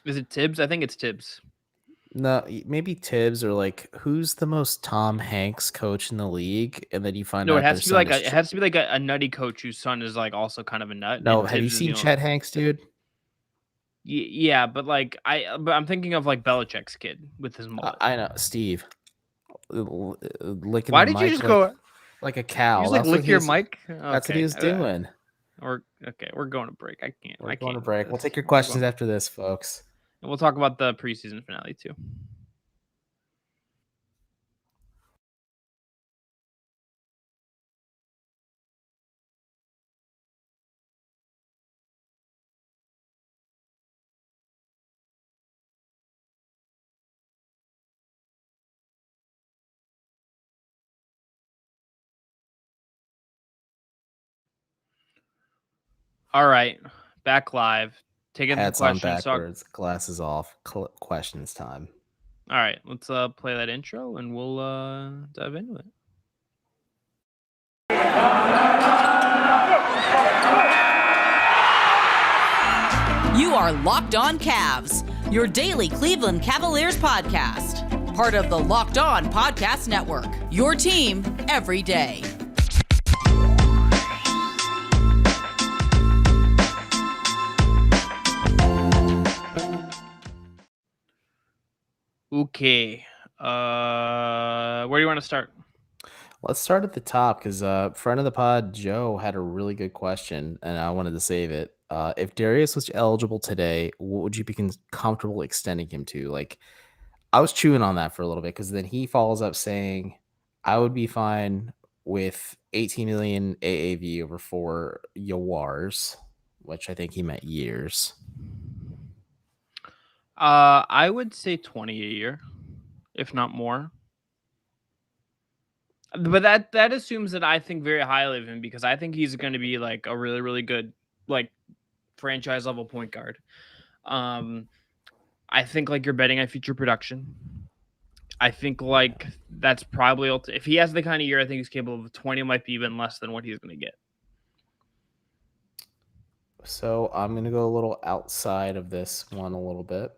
Speaker 1: is it Tibbs? I think it's Tibbs.
Speaker 2: No, maybe Tibbs or like who's the most Tom Hanks coach in the league, and then you find out
Speaker 1: it has to be like a nutty coach whose son is like also kind of a nut.
Speaker 2: No, have you seen Chet Hanks, dude?
Speaker 1: Yeah, but like I'm thinking of like Belichick's kid with his mullet.
Speaker 2: I know, Steve. Licking
Speaker 1: Why did you just go
Speaker 2: like a cow?
Speaker 1: You just, like lick your mic?
Speaker 2: That's what he was doing.
Speaker 1: We're going to break. I can't.
Speaker 2: We're
Speaker 1: I
Speaker 2: going
Speaker 1: can't
Speaker 2: to
Speaker 1: with
Speaker 2: break. We'll
Speaker 1: this.
Speaker 2: take your
Speaker 1: We're
Speaker 2: questions
Speaker 1: going-
Speaker 2: after this, folks.
Speaker 1: And we'll talk about the preseason finale too. All right, back live. Taking
Speaker 2: Hats
Speaker 1: the
Speaker 2: on
Speaker 1: questions.
Speaker 2: backwards, glasses off. Questions time.
Speaker 1: All right, let's play that intro and we'll dive into it.
Speaker 3: You are Locked On Cavs, your daily Cleveland Cavaliers podcast. Part of the Locked On Podcast Network, your team every day.
Speaker 1: Okay. Where do you want to start?
Speaker 2: Let's start at the top because friend of the pod, Joe, had a really good question, and I wanted to save it. If Darius was eligible today, what would you be comfortable extending him to? Like, I was chewing on that for a little bit because then he follows up saying, I would be fine with 18 million AAV over 4 years, which I think he meant years.
Speaker 1: I would say 20 a year, if not more. But that assumes that I think very highly of him because I think he's going to be like a really, really good like franchise level point guard. I think like you're betting on future production. I think like that's probably if he has the kind of year I think he's capable of, 20 might be even less than what he's going to get.
Speaker 2: So I'm going to go a little outside of this one a little bit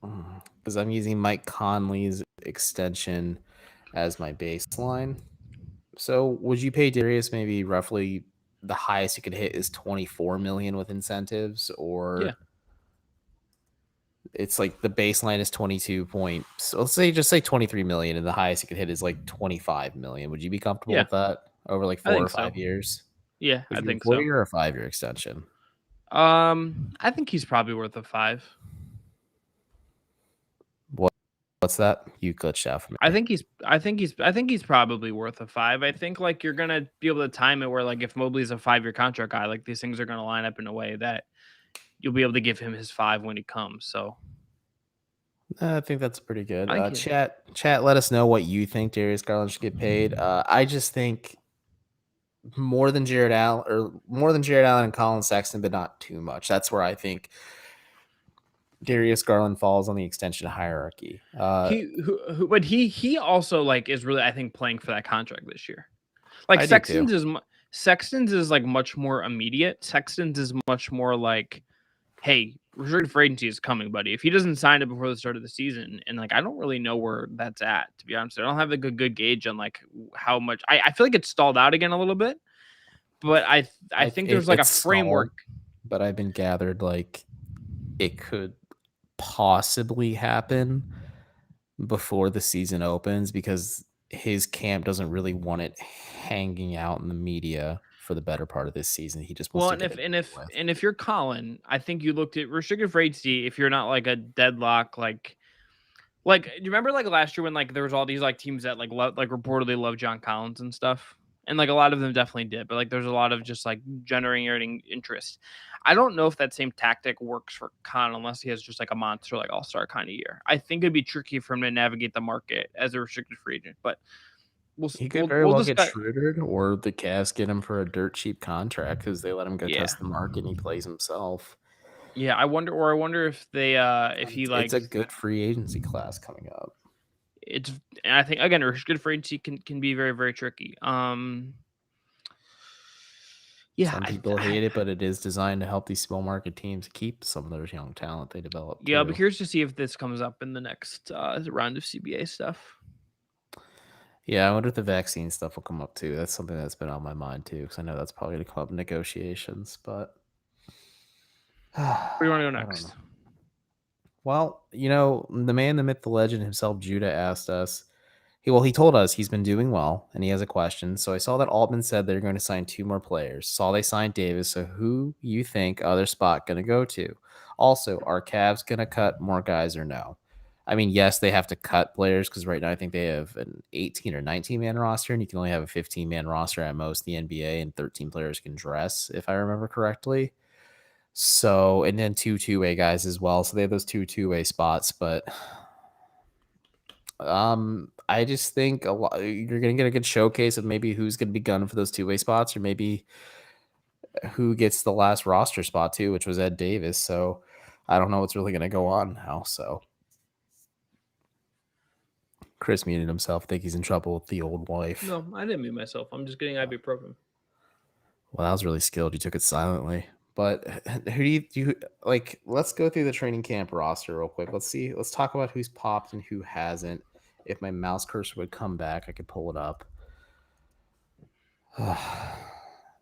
Speaker 2: because I'm using Mike Conley's extension as my baseline. So would you pay Darius maybe roughly the highest you could hit is 24 million with incentives, or
Speaker 1: Yeah.
Speaker 2: it's like the baseline is 22 point. So let's say 23 million and the highest you could hit is like 25 million. Would you be comfortable with that over like 4 or 5 years?
Speaker 1: Yeah,
Speaker 2: Would
Speaker 1: I
Speaker 2: you
Speaker 1: think
Speaker 2: go
Speaker 1: so.
Speaker 2: 4-year or 5-year extension?
Speaker 1: I think he's probably worth a 5.
Speaker 2: What's that? You glitched out for me.
Speaker 1: I think he's probably worth a 5. I think like you're gonna be able to time it where like if Mobley's a 5-year contract guy, like these things are gonna line up in a way that you'll be able to give him his 5 when he comes. So
Speaker 2: I think that's pretty good.
Speaker 1: I think
Speaker 2: Chat, let us know what you think Darius Garland should get paid. I just think more than Jared Allen and Colin Sexton, but not too much. That's where I think Darius Garland falls on the extension hierarchy.
Speaker 1: but he also like is really I think playing for that contract this year. Like
Speaker 2: I
Speaker 1: Sexton's is like much more immediate. Sexton's is much more like, hey, restricted free agency is coming, buddy. If he doesn't sign it before the start of the season, and like I don't really know where that's at, to be honest. I don't have like a good gauge on like how much. I feel like it's stalled out again a little bit, but I think there's like a framework.
Speaker 2: But I've been gathered like it could possibly happen before the season opens because his camp doesn't really want it hanging out in the media for the better part of this season. He just wants to
Speaker 1: and if you're Colin, I think you looked at restricted free agency. If you're not like a deadlock, like do you remember like last year when like there was all these like teams that like reportedly love John Collins and stuff, and like a lot of them definitely did, but like there's a lot of just like generating interest. I don't know if that same tactic works for Con unless he has just like a monster like all-star kind of year. I think it'd be tricky for him to navigate the market as a restricted free agent, but
Speaker 2: he could very well get Schroedered, or the Cavs get him for a dirt cheap contract because they let him go test the market and he plays himself.
Speaker 1: Yeah, I wonder if they if he like
Speaker 2: it's a good free agency class coming up.
Speaker 1: And I think again restricted free agency can be very, very tricky. Yeah,
Speaker 2: some people hate it, but it is designed to help these small market teams keep some of their young talent they develop.
Speaker 1: Yeah, I'll be curious to see if this comes up in the next round of CBA stuff.
Speaker 2: Yeah, I wonder if the vaccine stuff will come up too. That's something that's been on my mind too, because I know that's probably going to come up in negotiations. But
Speaker 1: where do you want to go next?
Speaker 2: Well, you know, the man, the myth, the legend himself, Judah, asked us. He told us he's been doing well, and he has a question. So I saw that Altman said they're going to sign 2 more players. Saw they signed Davis. So who you think other spot going to go to? Also, are Cavs going to cut more guys or no? I mean, yes, they have to cut players because right now I think they have an 18 or 19 man roster, and you can only have a 15-man roster at most in the NBA, and 13 players can dress, if I remember correctly. So, and then 2 two-way guys as well. So they have those 2 two-way spots, but I just think you're gonna get a good showcase of maybe who's gonna be gunning for those 2-way spots, or maybe who gets the last roster spot too, which was Ed Davis. So I don't know what's really gonna go on now. So Chris muted himself. I think he's in trouble with the old wife.
Speaker 1: No, I didn't mute myself. I'm just getting ibuprofen.
Speaker 2: Well, that was really skilled. You took it silently. But who do you like? Let's go through the training camp roster real quick. Let's talk about who's popped and who hasn't. If my mouse cursor would come back, I could pull it up.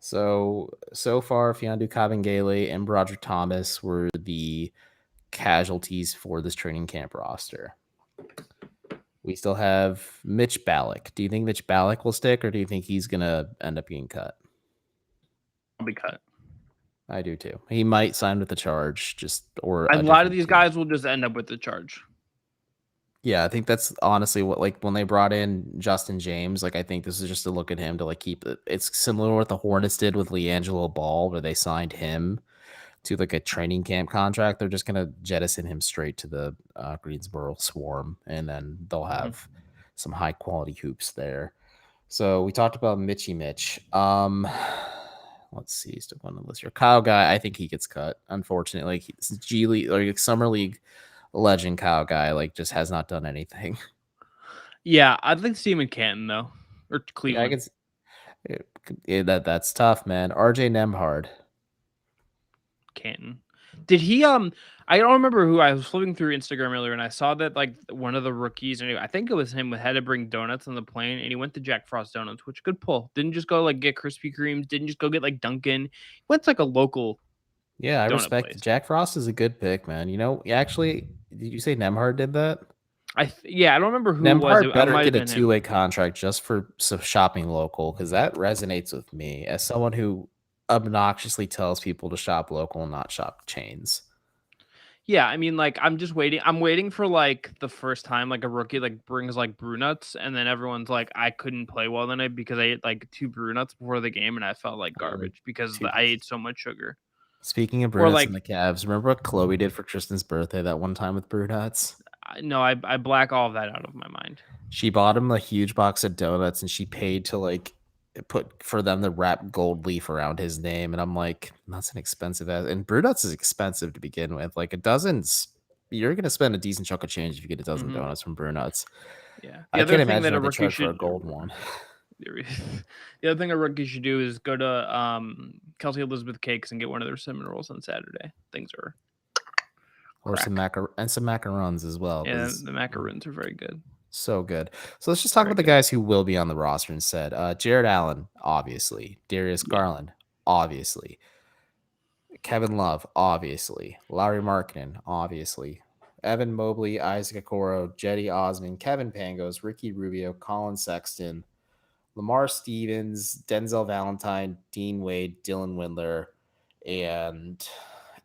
Speaker 2: So far, Fiondu Kabengele and Broderick Thomas were the casualties for this training camp roster. We still have Mitch Ballack. Do you think Mitch Ballack will stick, or do you think he's going to end up getting cut?
Speaker 1: I'll be cut.
Speaker 2: I do too. He might sign with the Charge, or
Speaker 1: a lot of these guys will just end up with the Charge.
Speaker 2: Yeah, I think that's honestly what, like, when they brought in Justin James, like, I think this is just to look at him to, like, keep it. It's similar to what the Hornets did with LiAngelo Ball, where they signed him to, like, a training camp contract. They're just going to jettison him straight to the Greensboro Swarm, and then they'll have some high-quality hoops there. So we talked about Mitch. Let's see, still on the list here. Kyle Guy, I think he gets cut. Unfortunately, he's G League or Summer League legend. Kyle Guy, like, just has not done anything.
Speaker 1: Yeah, I'd like to see him in Canton though, or Cleveland.
Speaker 2: That's tough, man. RJ Nembhard.
Speaker 1: Canton. Did he? I don't remember who. I was flipping through Instagram earlier, and I saw that like one of the rookies, and I think it was him, had to bring donuts on the plane, and he went to Jack Frost Donuts, which good pull. Didn't just go like get Krispy Kremes. Didn't just go get like Dunkin'. He went to like a local.
Speaker 2: Yeah, I respect it. Jack Frost is a good pick, man. You know, actually, did you say Nembhard did that?
Speaker 1: I don't remember who
Speaker 2: Nembhard
Speaker 1: it was.
Speaker 2: Better get a 2-way contract just for shopping local, because that resonates with me as someone who obnoxiously tells people to shop local and not shop chains.
Speaker 1: Yeah, I mean, like, I'm just waiting. I'm waiting for like the first time like a rookie like brings like brew nuts, and then everyone's like, I couldn't play well tonight because I ate like 2 brew nuts before the game, and I felt like garbage because I ate so much sugar.
Speaker 2: Speaking of brew nuts and the Cavs, remember what Chloe did for Tristan's birthday that one time with brew nuts?
Speaker 1: No, I black all of that out of my mind.
Speaker 2: She bought him a huge box of donuts, and she paid to like put for them to wrap gold leaf around his name, and I'm like, that's an expensive ass. And brew nuts is expensive to begin with. Like, a dozen's, you're gonna spend a decent chunk of change if you get a dozen donuts from brew nuts.
Speaker 1: Yeah,
Speaker 2: I can't imagine that a rookie should for a gold one.
Speaker 1: The other thing a rookie should do is go to Kelsey Elizabeth Cakes and get one of their cinnamon rolls on Saturday. Things are
Speaker 2: or some macarons as well.
Speaker 1: Yeah, the macaroons are very good.
Speaker 2: So good. So let's just talk about the guys who will be on the roster instead. Jared Allen, obviously. Darius Garland, obviously. Kevin Love, obviously. Lauri Markkanen, obviously. Evan Mobley, Isaac Okoro, Cedi Osman, Kevin Pangos, Ricky Rubio, Colin Sexton, Lamar Stevens, Denzel Valentine, Dean Wade, Dylan Windler, and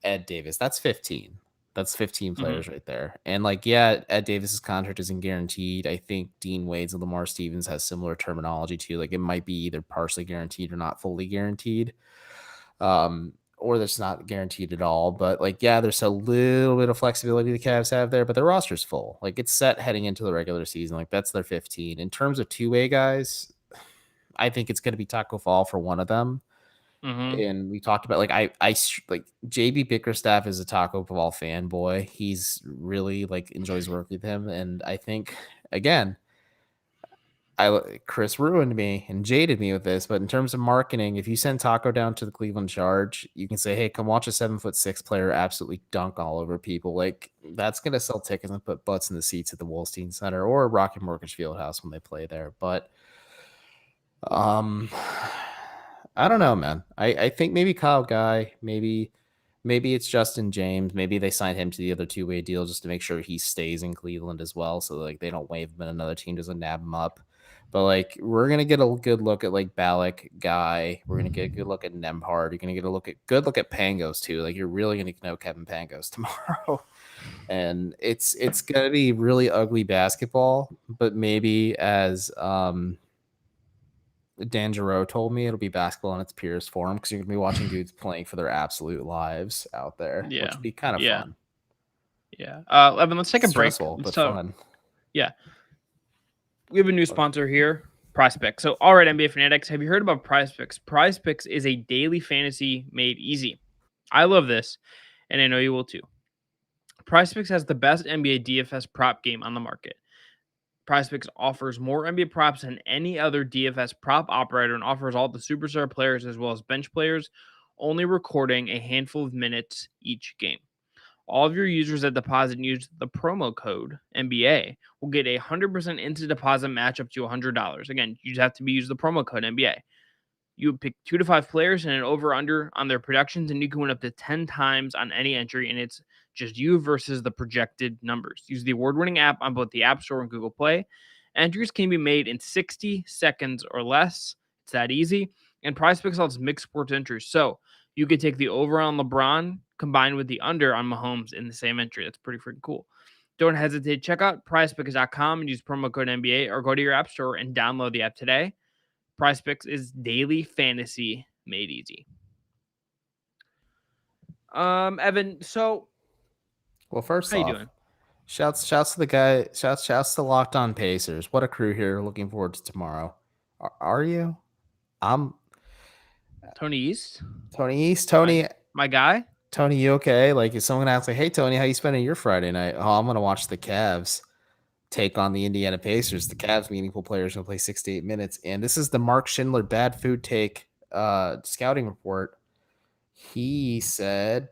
Speaker 2: Ed Davis. That's 15. That's 15 players right there. And like, yeah, Ed Davis's contract isn't guaranteed. I think Dean Wade's and Lamar Stevens has similar terminology too. Like, it might be either partially guaranteed or not fully guaranteed. Or that's not guaranteed at all. But like, yeah, there's a little bit of flexibility the Cavs have there, but their roster's full. Like, it's set heading into the regular season. Like, that's their 15. In terms of 2-way guys, I think it's going to be Taco Fall for one of them. And we talked about, like, I like JB Bickerstaff is a Taco Fall fanboy. He's really like enjoys working with him. And I think, again, Chris ruined me and jaded me with this, but in terms of marketing, if you send Taco down to the Cleveland Charge, you can say, hey, come watch a 7'6" player absolutely dunk all over people. Like, that's going to sell tickets and put butts in the seats at the Wolstein Center or Rocket Mortgage Fieldhouse when they play there. But I don't know, man. I think maybe Kyle Guy, maybe Maybe it's Justin James. Maybe they signed him to the other two-way deal just to make sure he stays in Cleveland as well. So like they don't waive him and another team doesn't nab him up. But like we're gonna get a good look at like Ballack Guy. We're gonna get a good look at Nemhard. You're gonna get a good look at Pangos too. Like you're really gonna know Kevin Pangos tomorrow. And it's gonna be really ugly basketball, but maybe as Dan Giroux told me, it'll be basketball in its purest form because you're gonna be watching dudes playing for their absolute lives out there, which would be kind of fun.
Speaker 1: Yeah. Evan, let's take a break.
Speaker 2: But fun.
Speaker 1: Yeah. We have a new sponsor here, PrizePicks. So, all right, NBA fanatics, have you heard about PrizePicks? PrizePicks is a daily fantasy made easy. I love this, and I know you will too. PrizePicks has the best NBA DFS prop game on the market. PrizePicks offers more NBA props than any other DFS prop operator and offers all the superstar players as well as bench players, only recording a handful of minutes each game. All of your users that deposit and use the promo code NBA will get a 100% instant deposit match up to $100. Again, you just have to use the promo code NBA. You would pick 2 to 5 players and an over-under on their productions, and you can win up to 10 times on any entry, and it's just you versus the projected numbers. Use the award-winning app on both the App Store and Google Play. Entries can be made in 60 seconds or less. It's that easy. And PrizePicks allows mixed sports entries. So you could take the over on LeBron combined with the under on Mahomes in the same entry. That's pretty freaking cool. Don't hesitate. Check out prizepicks.com and use promo code NBA or go to your App Store and download the app today. PrizePicks is daily fantasy made easy. Evan, so
Speaker 2: first
Speaker 1: how
Speaker 2: off,
Speaker 1: you doing?
Speaker 2: Shouts to the guy. Shouts to Locked On Pacers. What a crew here. Looking forward to tomorrow. Are you? I'm
Speaker 1: Tony East.
Speaker 2: Tony,
Speaker 1: my guy.
Speaker 2: Tony, you okay? Like, if someone asks, like, "Hey, Tony, how you spending your Friday night?" Oh, I'm gonna watch the Cavs take on the Indiana Pacers. The Cavs meaningful players gonna play 6 to 8 minutes, and this is the Mark Schindler bad food take scouting report. He said,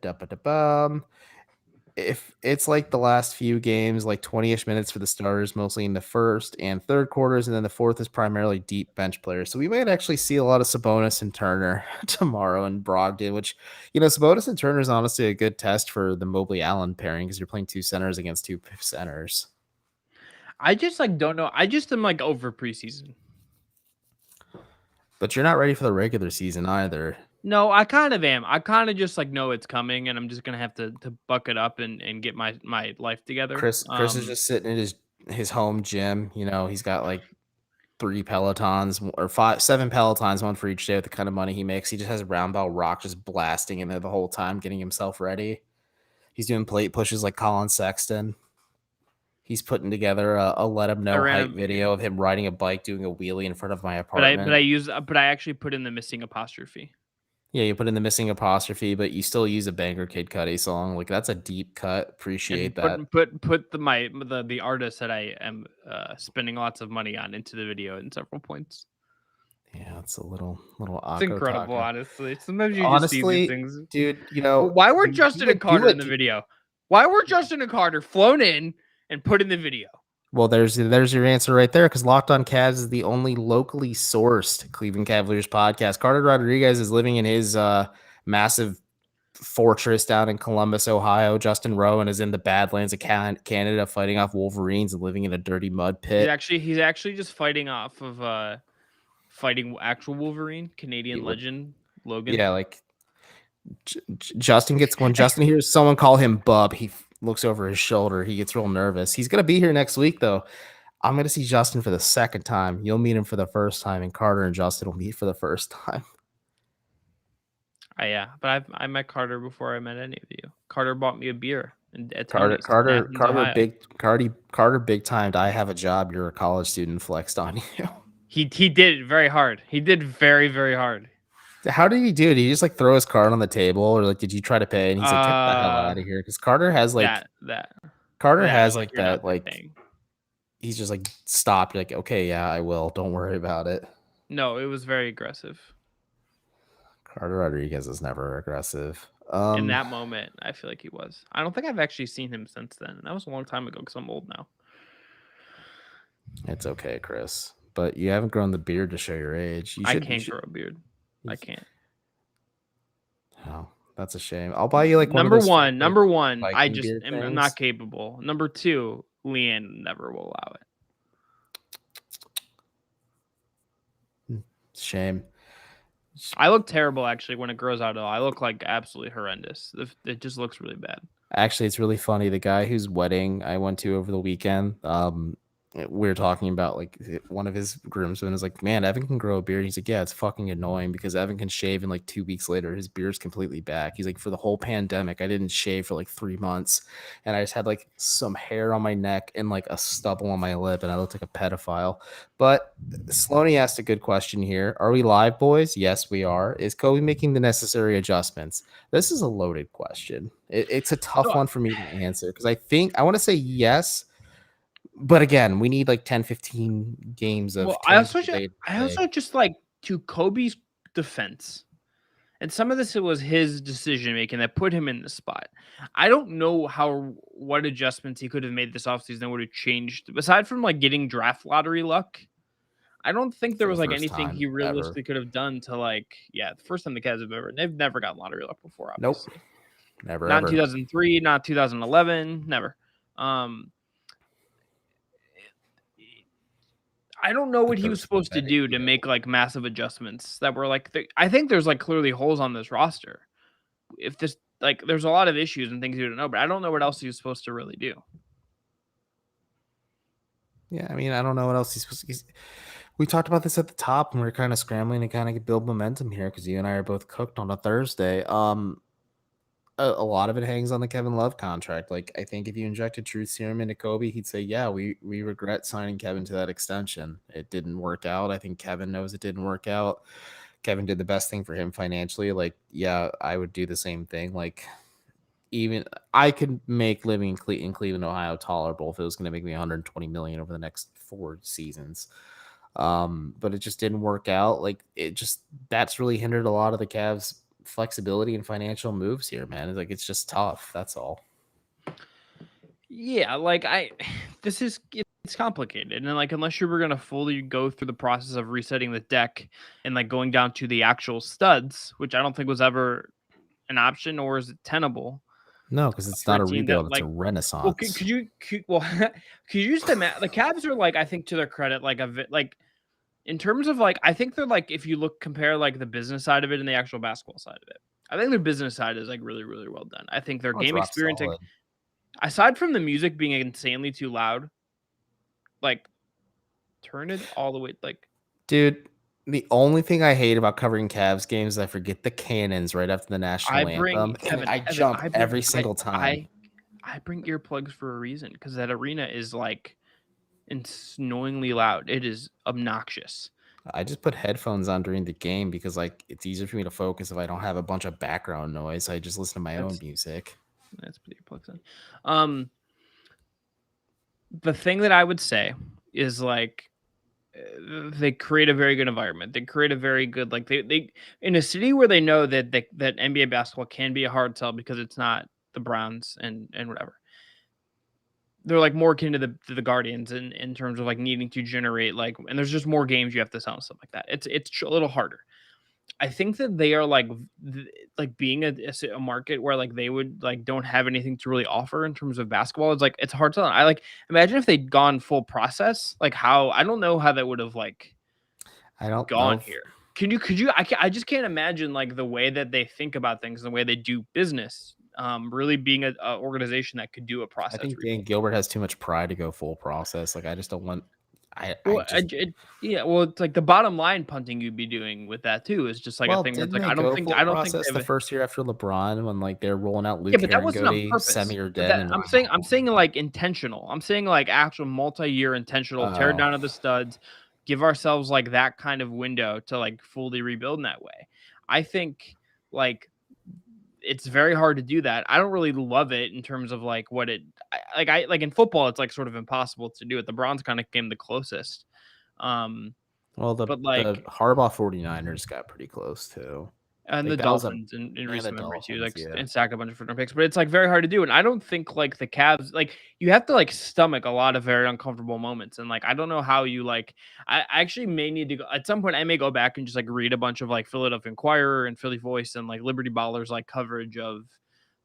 Speaker 2: if it's like the last few games, like 20-ish minutes for the starters, mostly in the first and third quarters, and then the fourth is primarily deep bench players. So we might actually see a lot of Sabonis and Turner tomorrow in Brogdon, which, Sabonis and Turner is honestly a good test for the Mobley-Allen pairing because you're playing 2 centers against 2 centers.
Speaker 1: I just don't know. I just am over preseason.
Speaker 2: But you're not ready for the regular season either.
Speaker 1: No, I kind of am. I kind of just know it's coming, and I'm just gonna have to buck it up and get my life together.
Speaker 2: Chris is just sitting in his home gym. He's got 3 Pelotons or 7 Pelotons, one for each day with the kind of money he makes. He just has a round ball rock just blasting in there the whole time, getting himself ready. He's doing plate pushes like Colin Sexton. He's putting together a let him know hype video of him riding a bike doing a wheelie in front of my apartment.
Speaker 1: But I actually put in the missing apostrophe.
Speaker 2: Yeah, you put in the missing apostrophe, but you still use a banger Kid Cudi song. That's a deep cut. Appreciate that.
Speaker 1: Put the artist that I am spending lots of money on into the video in several points.
Speaker 2: Yeah, it's a little.
Speaker 1: It's incredible, honestly. Sometimes you
Speaker 2: honestly,
Speaker 1: just see these things,
Speaker 2: dude.
Speaker 1: Why were Justin and Carter in the video? Why were Justin and Carter flown in and put in the video?
Speaker 2: Well, there's your answer right there, because Locked On Cavs is the only locally sourced Cleveland Cavaliers podcast. Carter Rodriguez is living in his massive fortress down in Columbus, Ohio. Justin Rowan is in the Badlands of Canada fighting off Wolverines and living in a dirty mud pit.
Speaker 1: He's actually just fighting off of fighting actual Wolverine, Canadian legend Logan.
Speaker 2: Yeah, Justin gets when Justin hears someone call him Bub, he looks over his shoulder. He gets real nervous. He's going to be here next week, though. I'm going to see Justin for the second time. You'll meet him for the first time, and Carter and Justin will meet for the first time.
Speaker 1: Yeah, but I met Carter before I met any of you. Carter bought me a beer.
Speaker 2: Carter, big timed. I have a job. You're a college student. Flexed on you.
Speaker 1: He did it very hard. He did very, very hard.
Speaker 2: How did he do it? Did he just throw his card on the table, or did you try to pay? And he's like, "Get the hell out of here!" Because Carter has he's just stop. You're okay, yeah, I will. Don't worry about it.
Speaker 1: No, it was very aggressive.
Speaker 2: Carter Rodriguez is never aggressive.
Speaker 1: In that moment, I feel like he was. I don't think I've actually seen him since then. And that was a long time ago because I'm old now.
Speaker 2: It's okay, Chris, but you haven't grown the beard to show your age.
Speaker 1: I can't grow a beard. I can't.
Speaker 2: Oh, That's a shame. I'll buy you like
Speaker 1: number
Speaker 2: one.
Speaker 1: Number one, I
Speaker 2: Viking
Speaker 1: just
Speaker 2: beard
Speaker 1: am not
Speaker 2: things.
Speaker 1: capable. Number two, Leanne never will allow it.
Speaker 2: Shame.
Speaker 1: I look terrible actually when it grows out. I look like absolutely horrendous. It just looks really bad.
Speaker 2: Actually, it's really funny. The guy whose wedding I went to over the weekend, we were talking about like one of his groomsmen is like, man, Evan can grow a beard. He's like, yeah, it's fucking annoying because Evan can shave and like 2 weeks later his beard's completely back. He's like, for the whole pandemic, I didn't shave for like 3 months, and I just had like some hair on my neck and like a stubble on my lip, and I looked like a pedophile. But Sloaney asked a good question here. Are we live, boys? Yes, we are. Is Kobe making the necessary adjustments? This is a loaded question. It's a tough one for me to answer because I want to say yes, but again, we need like 10, 15 games of.
Speaker 1: Well, I also just like, to Kobe's defense, and some of this was his decision making that put him in the spot. I don't know what adjustments he could have made this offseason that would have changed aside from like getting draft lottery luck. I don't think there was like anything he realistically could have done to like, the first time the Cavs they've never gotten lottery luck before, obviously.
Speaker 2: Nope. Never.
Speaker 1: Not in 2003, not 2011, never. I don't know what he was supposed to do to make like massive adjustments that were like, I think there's like clearly holes on this roster. If this, like, there's a lot of issues and things you don't know, but I don't know what else he was supposed to really do.
Speaker 2: Yeah, I mean, I don't know what else he's supposed to. We talked about this at the top, and we're kind of scrambling to kind of build momentum here because you and I are both cooked on a Thursday. A lot of it hangs on the Kevin Love contract. Like, I think if you injected truth serum into Kobe, he'd say, yeah, we regret signing Kevin to that extension. It didn't work out. I think Kevin knows it didn't work out. Kevin did the best thing for him financially. Like, yeah, I would do the same thing. Like, even I could make living in Cleveland, Ohio tolerable if it was going to make me $120 million over the next 4 seasons. But it just didn't work out. Like, that's really hindered a lot of the Cavs' flexibility and financial moves here, man. It's like, it's just tough. That's all.
Speaker 1: Yeah, like it's complicated, and like unless you were gonna fully go through the process of resetting the deck and like going down to the actual studs, which I don't think was ever an option, or is it tenable?
Speaker 2: No, because it's not a rebuild; it's a renaissance.
Speaker 1: Well, could you just imagine the Cavs are like, I think to their credit, like in terms of like, I think they're like, if you compare like the business side of it and the actual basketball side of it, I think their business side is like really, really well done. I think their game experience, like, aside from the music being insanely too loud, like, turn it all the way, like,
Speaker 2: dude. The only thing I hate about covering Cavs games is I forget the cannons right after the national anthem. I jump every single time.
Speaker 1: I bring earplugs for a reason because that arena is like annoyingly loud. It is obnoxious.
Speaker 2: I just put headphones on during the game because like it's easier for me to focus if I don't have a bunch of background noise. I just listen to my own music.
Speaker 1: Let's put earplugs in. The thing that I would say is like, they create a very good environment. They create a very good, like, they in a city where they know that that NBA basketball can be a hard sell because it's not the Browns and whatever. They're like more akin to the Guardians in terms of like needing to generate like, and there's just more games you have to sell and stuff like that. It's a little harder. I think that they are like being a market where like they would like don't have anything to really offer in terms of basketball. It's like, it's hard to, I like imagine if they'd gone full process, like how, I don't know how that would have like gone here. Could you I just can't imagine like the way that they think about things and the way they do business really being a organization that could do a process.
Speaker 2: I think Dan Gilbert has too much pride to go full process. Like, I just don't want.
Speaker 1: Well, it's like the bottom line punting you'd be doing with that too is just like a thing where it's like, I don't think
Speaker 2: the first year after LeBron when like they're rolling out Luke,
Speaker 1: but that wasn't on purpose.
Speaker 2: Semi or dead.
Speaker 1: I'm saying like intentional. I'm saying like actual multi-year intentional tear down of the studs, give ourselves like that kind of window to like fully rebuild in that way. I think like it's very hard to do that. I don't really love it in terms of like what it like in football, it's like sort of impossible to do it. The Browns kind of came the closest.
Speaker 2: The Harbaugh 49ers got pretty close too.
Speaker 1: And
Speaker 2: Like
Speaker 1: the
Speaker 2: that was a
Speaker 1: Dolphins in
Speaker 2: and the
Speaker 1: recent memory too,
Speaker 2: Dolphins,
Speaker 1: like
Speaker 2: yeah.
Speaker 1: and stack a bunch of different picks, but it's like very hard to do. And I don't think like the Cavs, like you have to like stomach a lot of very uncomfortable moments. And like I don't know how you like. I actually may need to go at some point. I may go back and just like read a bunch of like Philadelphia Inquirer and Philly Voice and like Liberty Ballers like coverage of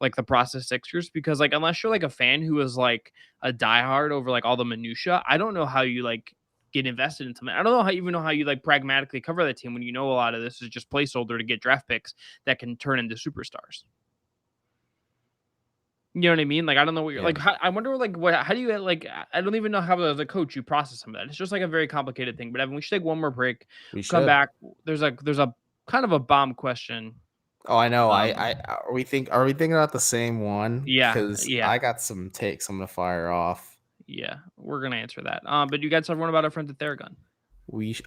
Speaker 1: like the process Sixers because like unless you're like a fan who is like a diehard over like all the minutia, I don't know how you like get invested in something. I don't know how even know how you like pragmatically cover that team when you know a lot of this is just placeholder to get draft picks that can turn into superstars. You know what I mean? Like I don't know what you're
Speaker 2: Yeah.
Speaker 1: like. I wonder like what how do you like? I don't even know how as a coach you process some of that. It's just like a very complicated thing. But Evan, we should take one more break.
Speaker 2: We
Speaker 1: Come
Speaker 2: should.
Speaker 1: back. There's a kind of a bomb question.
Speaker 2: Oh, I know.
Speaker 1: Um,
Speaker 2: Are we thinking about the same one?
Speaker 1: yeah,
Speaker 2: Because
Speaker 1: yeah,
Speaker 2: I got some takes I'm gonna fire off.
Speaker 1: yeah. We're gonna answer that. But you guys have one about our friends at Theragun.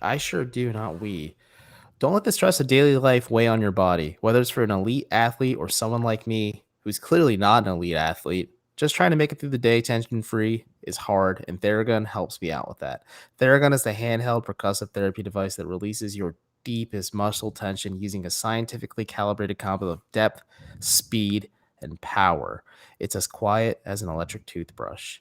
Speaker 2: I sure do, not we. Don't let the stress of daily life weigh on your body, whether it's for an elite athlete or someone like me who's clearly not an elite athlete. Just trying to make it through the day tension free is hard, and Theragun helps me out with that. Theragun is the handheld percussive therapy device that releases your deepest muscle tension using a scientifically calibrated combo of depth, speed, and power. It's as quiet as an electric toothbrush.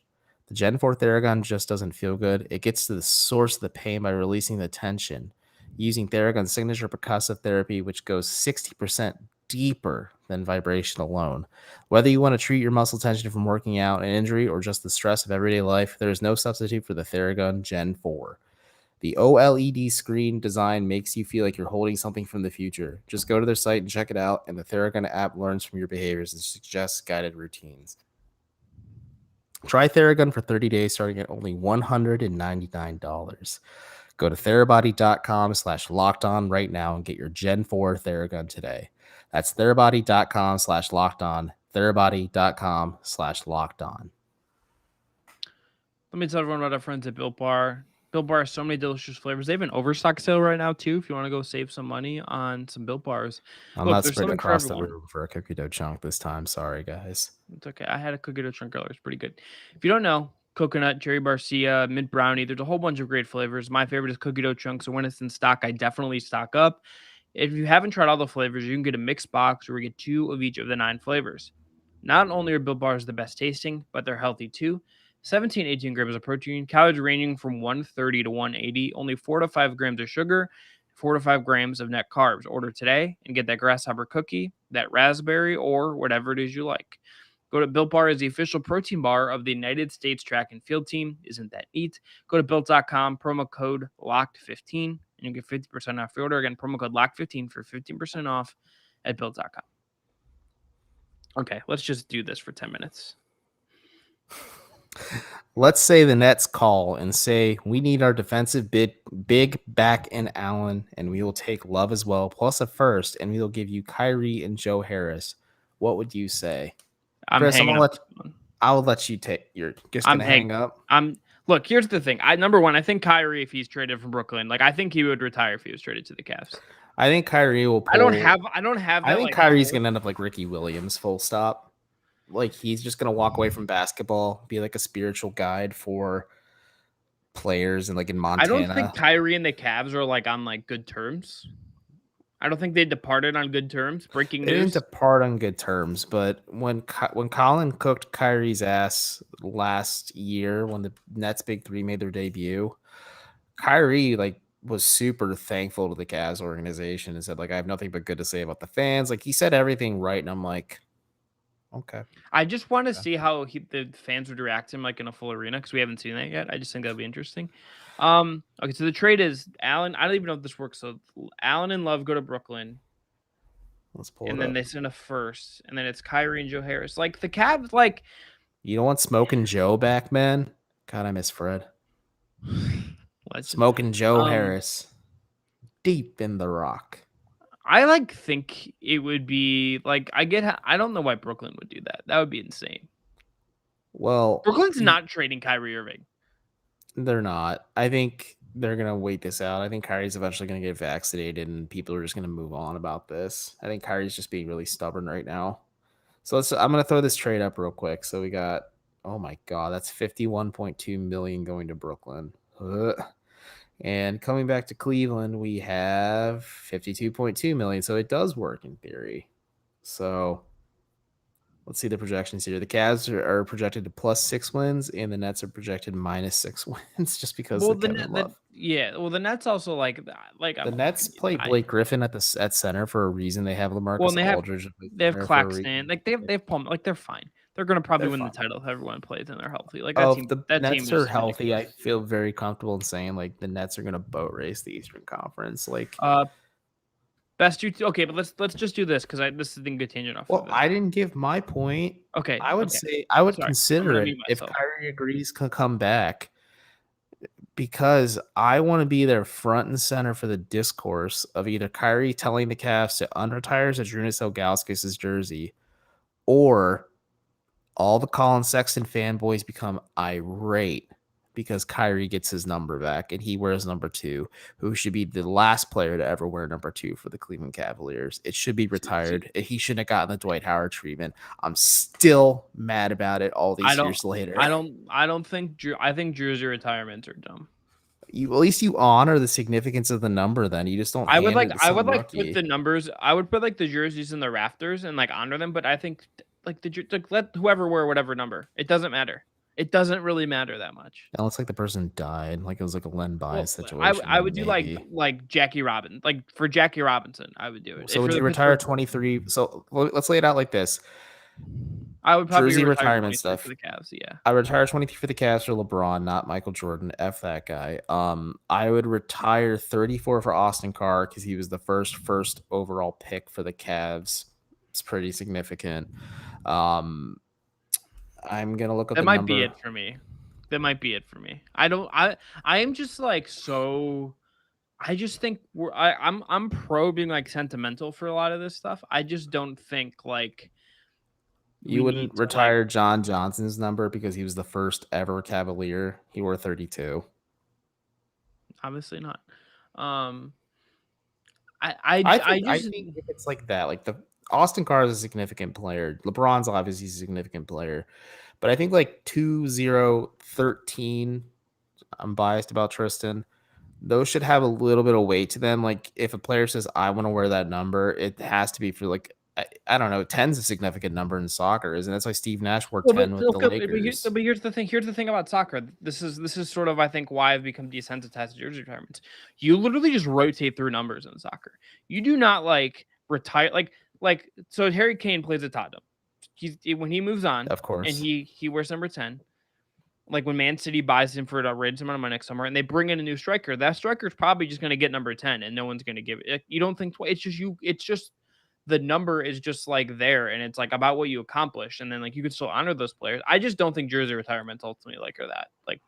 Speaker 2: The Gen 4 Theragun just doesn't feel good. It gets to the source of the pain by releasing the tension using Theragun's signature percussive therapy, which goes 60% deeper than vibration alone. Whether you want to treat your muscle tension from working out, an injury, or just the stress of everyday life, there is no substitute for the Theragun Gen 4. The OLED screen design makes you feel like you're holding something from the future. Just go to their site and check it out, and the Theragun app learns from your behaviors and suggests guided routines. Try Theragun for 30 days starting at only $199. Go to therabody.com/lockedon right now and get your Gen 4 Theragun today. That's therabody.com/lockedon, therabody.com/lockedon.
Speaker 1: Let me tell everyone about our friends at Built Bar. Built Bar has so many delicious flavors. They have an overstock sale right now too. If you want to go save some money on some Built Bars,
Speaker 2: I'm
Speaker 1: look,
Speaker 2: not
Speaker 1: there's
Speaker 2: spread
Speaker 1: something for
Speaker 2: across the
Speaker 1: everyone.
Speaker 2: room for a cookie dough chunk this time. Sorry, guys.
Speaker 1: It's okay. I had a cookie dough chunk earlier. It's pretty good. If you don't know, coconut, cherry barcia, mint brownie. There's a whole bunch of great flavors. My favorite is cookie dough chunk. So when it's in stock, I definitely stock up. If you haven't tried all the flavors, you can get a mixed box where you get 2 of each of the 9 flavors. Not only are Built Bars the best tasting, but they're healthy too. 17, 18 grams of protein, calories ranging from 130 to 180, only 4 to 5 grams of sugar, 4 to 5 grams of net carbs. Order today and get that grasshopper cookie, that raspberry, or whatever it is you like. Go to Built Bar as the official protein bar of the United States Track and Field Team. Isn't that neat? Go to Built.com, promo code LOCKED15, and you get 50% off your order. Again, promo code LOCKED15 for 15% off at Built.com. Okay, let's just do this for 10 minutes.
Speaker 2: Let's say the Nets call and say, we need our defensive big back in Allen, and we will take Love as well, plus a first, and we will give you Kyrie and Joe Harris. What would you say? Chris, I will let you take. You're just gonna hang up.
Speaker 1: Look. Here's the thing. Number one, I think Kyrie, if he's traded from Brooklyn, like I think he would retire if he was traded to the Cavs.
Speaker 2: I think Kyrie will.
Speaker 1: I don't have.
Speaker 2: I think Kyrie's gonna end up like Ricky Williams. Full stop. Like he's just gonna walk away from basketball, be like a spiritual guide for players, and like in Montana.
Speaker 1: I don't think Kyrie and the Cavs are like on like good terms. I don't think they departed on good terms. Breaking news.
Speaker 2: They didn't depart on good terms, but when Colin cooked Kyrie's ass last year, when the Nets Big Three made their debut, Kyrie like was super thankful to the Cavs organization and said like, I have nothing but good to say about the fans. Like he said everything right, and I'm like, okay.
Speaker 1: I just want to see how the fans would react to him like in a full arena because we haven't seen that yet. I just think that'd be interesting. Okay, so the trade is Allen. I don't even know if this works. So Allen and Love go to Brooklyn.
Speaker 2: Let's pull it
Speaker 1: and then
Speaker 2: up.
Speaker 1: they send a first, and then it's Kyrie and Joe Harris. Like the Cavs, like
Speaker 2: you don't want Smoking Joe back, man. God, I miss Fred. Smoking Joe Harris, deep in the rock.
Speaker 1: I like think it would be like I don't know why Brooklyn would do that. That would be insane.
Speaker 2: Well,
Speaker 1: Brooklyn's not trading Kyrie Irving.
Speaker 2: They're not. I think they're going to wait this out. I think Kyrie's eventually going to get vaccinated and people are just going to move on about this. I think Kyrie's just being really stubborn right now. So I'm going to throw this trade up real quick. So we got, oh my God, that's $51.2 million going to Brooklyn. And coming back to Cleveland, we have 52.2 million. So it does work in theory. So let's see the projections here. The Cavs are projected to +6 wins, and the Nets are projected -6 wins just because
Speaker 1: Well,
Speaker 2: of Kevin Love.
Speaker 1: well, the Nets also like
Speaker 2: The Nets play Blake Griffin at center for a reason. They have LaMarcus
Speaker 1: well, and
Speaker 2: Aldridge.
Speaker 1: they have
Speaker 2: for a
Speaker 1: Claxton.
Speaker 2: reason.
Speaker 1: Like they have Palmer. Like they're fine. They're gonna probably
Speaker 2: They're
Speaker 1: win the
Speaker 2: fine.
Speaker 1: title if everyone plays and they're healthy. Like
Speaker 2: Oh,
Speaker 1: that
Speaker 2: if
Speaker 1: team.
Speaker 2: the
Speaker 1: That team
Speaker 2: Nets are
Speaker 1: is
Speaker 2: healthy, I
Speaker 1: ridiculous.
Speaker 2: feel very comfortable in saying like the Nets are going to boat race the Eastern Conference. Like,
Speaker 1: best you. Okay, but let's just do this because this is a good tangent off.
Speaker 2: well,
Speaker 1: of this.
Speaker 2: I didn't give my point.
Speaker 1: Okay,
Speaker 2: I would
Speaker 1: okay.
Speaker 2: say I would
Speaker 1: Sorry, I'm
Speaker 2: consider
Speaker 1: gonna
Speaker 2: it
Speaker 1: mute
Speaker 2: if
Speaker 1: myself.
Speaker 2: Kyrie agrees to come back, because I want to be there front and center for the discourse of either Kyrie telling the Cavs to unretire Zydrunas Ilgauskas' jersey, or all the Colin Sexton fanboys become irate because Kyrie gets his number back and he wears number 2, who should be the last player to ever wear number 2 for the Cleveland Cavaliers. It should be retired. He shouldn't have gotten the Dwight Howard treatment. I'm still mad about it all these years later.
Speaker 1: I think jersey retirements are dumb.
Speaker 2: At least you honor the significance of the number. Then you just don't.
Speaker 1: I would
Speaker 2: put
Speaker 1: the numbers. I would put like the jerseys in the rafters and like honor them. But I think like let whoever wear whatever number. It doesn't matter. It doesn't really matter that much.
Speaker 2: It looks like the person died. Like it was like a Len Bias situation.
Speaker 1: I would do
Speaker 2: maybe.
Speaker 1: like Jackie Robinson. Like for Jackie Robinson, I would do it.
Speaker 2: So would you retire 23? So let's lay it out like this.
Speaker 1: I would probably
Speaker 2: jersey
Speaker 1: retire
Speaker 2: retirement stuff
Speaker 1: for the Cavs. Yeah,
Speaker 2: I retire 23 for the Cavs for LeBron, not Michael Jordan. F that guy. I would retire 34 for Austin Carr because he was the first overall pick for the Cavs. It's pretty significant. I'm gonna look up
Speaker 1: that
Speaker 2: the
Speaker 1: might
Speaker 2: number.
Speaker 1: be it for me. That might be it for me. I am just like so. I just think I'm pro being like sentimental for a lot of this stuff. I just don't think like
Speaker 2: you wouldn't retire John Johnson's number because he was the first ever Cavalier. He wore 32.
Speaker 1: Obviously not.
Speaker 2: I think if it's like that, like the Austin Carr is a significant player. LeBron's obviously a significant player, but I think like 2-0-13. I'm biased about Tristan. Those should have a little bit of weight to them. Like if a player says, I want to wear that number, it has to be for like, I don't know, 10's a significant number in soccer, isn't it? That's why Steve Nash wore 10 with the Lakers.
Speaker 1: But here's the thing. Here's the thing about soccer. This is sort of, I think, why I've become desensitized to jersey retirements. You literally just rotate through numbers in soccer. You do not like retire like so. Harry Kane plays at Tottenham. When he moves on,
Speaker 2: of course,
Speaker 1: and he wears number 10. Like when Man City buys him for a outrageous amount of money next summer, and they bring in a new striker, that striker's probably just going to get number 10, and no one's going to give it. You don't think it's just you. It's just the number is just like there, and it's like about what you accomplish, and then like you could still honor those players. I just don't think jersey retirements ultimately like are that. Like,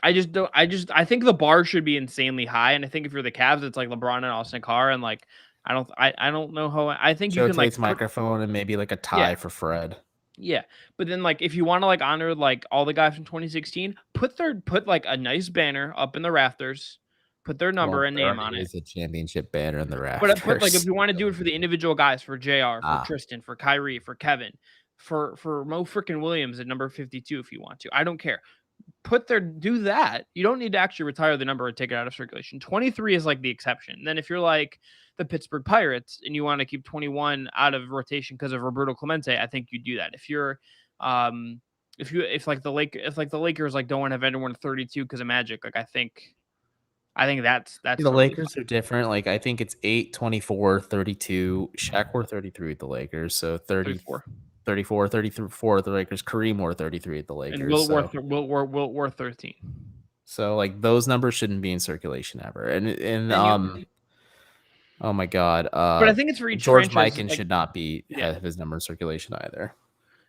Speaker 1: I just don't. I think the bar should be insanely high, and I think if you're the Cavs, it's like LeBron and Austin Carr, and like I don't know how. I think
Speaker 2: Joe
Speaker 1: you can
Speaker 2: Tate's
Speaker 1: like
Speaker 2: microphone and maybe like a tie for Fred.
Speaker 1: Yeah, but then like if you want to like honor like all the guys from 2016, put like a nice banner up in the rafters, put their number and name on it.
Speaker 2: It's a championship banner in the rafters.
Speaker 1: But like if you want to do it for the individual guys, for JR, for Tristan, for Kyrie, for Kevin, for Mo freaking Williams at number 52, if you want to, I don't care. Do that. You don't need to actually retire the number and take it out of circulation. 23 is like the exception. And then if you're like the Pittsburgh Pirates and you want to keep 21 out of rotation because of Roberto Clemente, I think you do that. If you're if the Lakers like don't want to have anyone 32 because of Magic, like I think that's
Speaker 2: the totally Lakers fine. Are different. Like I think it's 8, 24, 32. Shaq wore 33 at the Lakers, so 34, 34 at the Lakers. Kareem wore 33 at the Lakers.
Speaker 1: And Wilt wore 13.
Speaker 2: So like those numbers shouldn't be in circulation ever. And oh my God.
Speaker 1: But I think it's for each
Speaker 2: George Mikan should not be have his number in circulation either.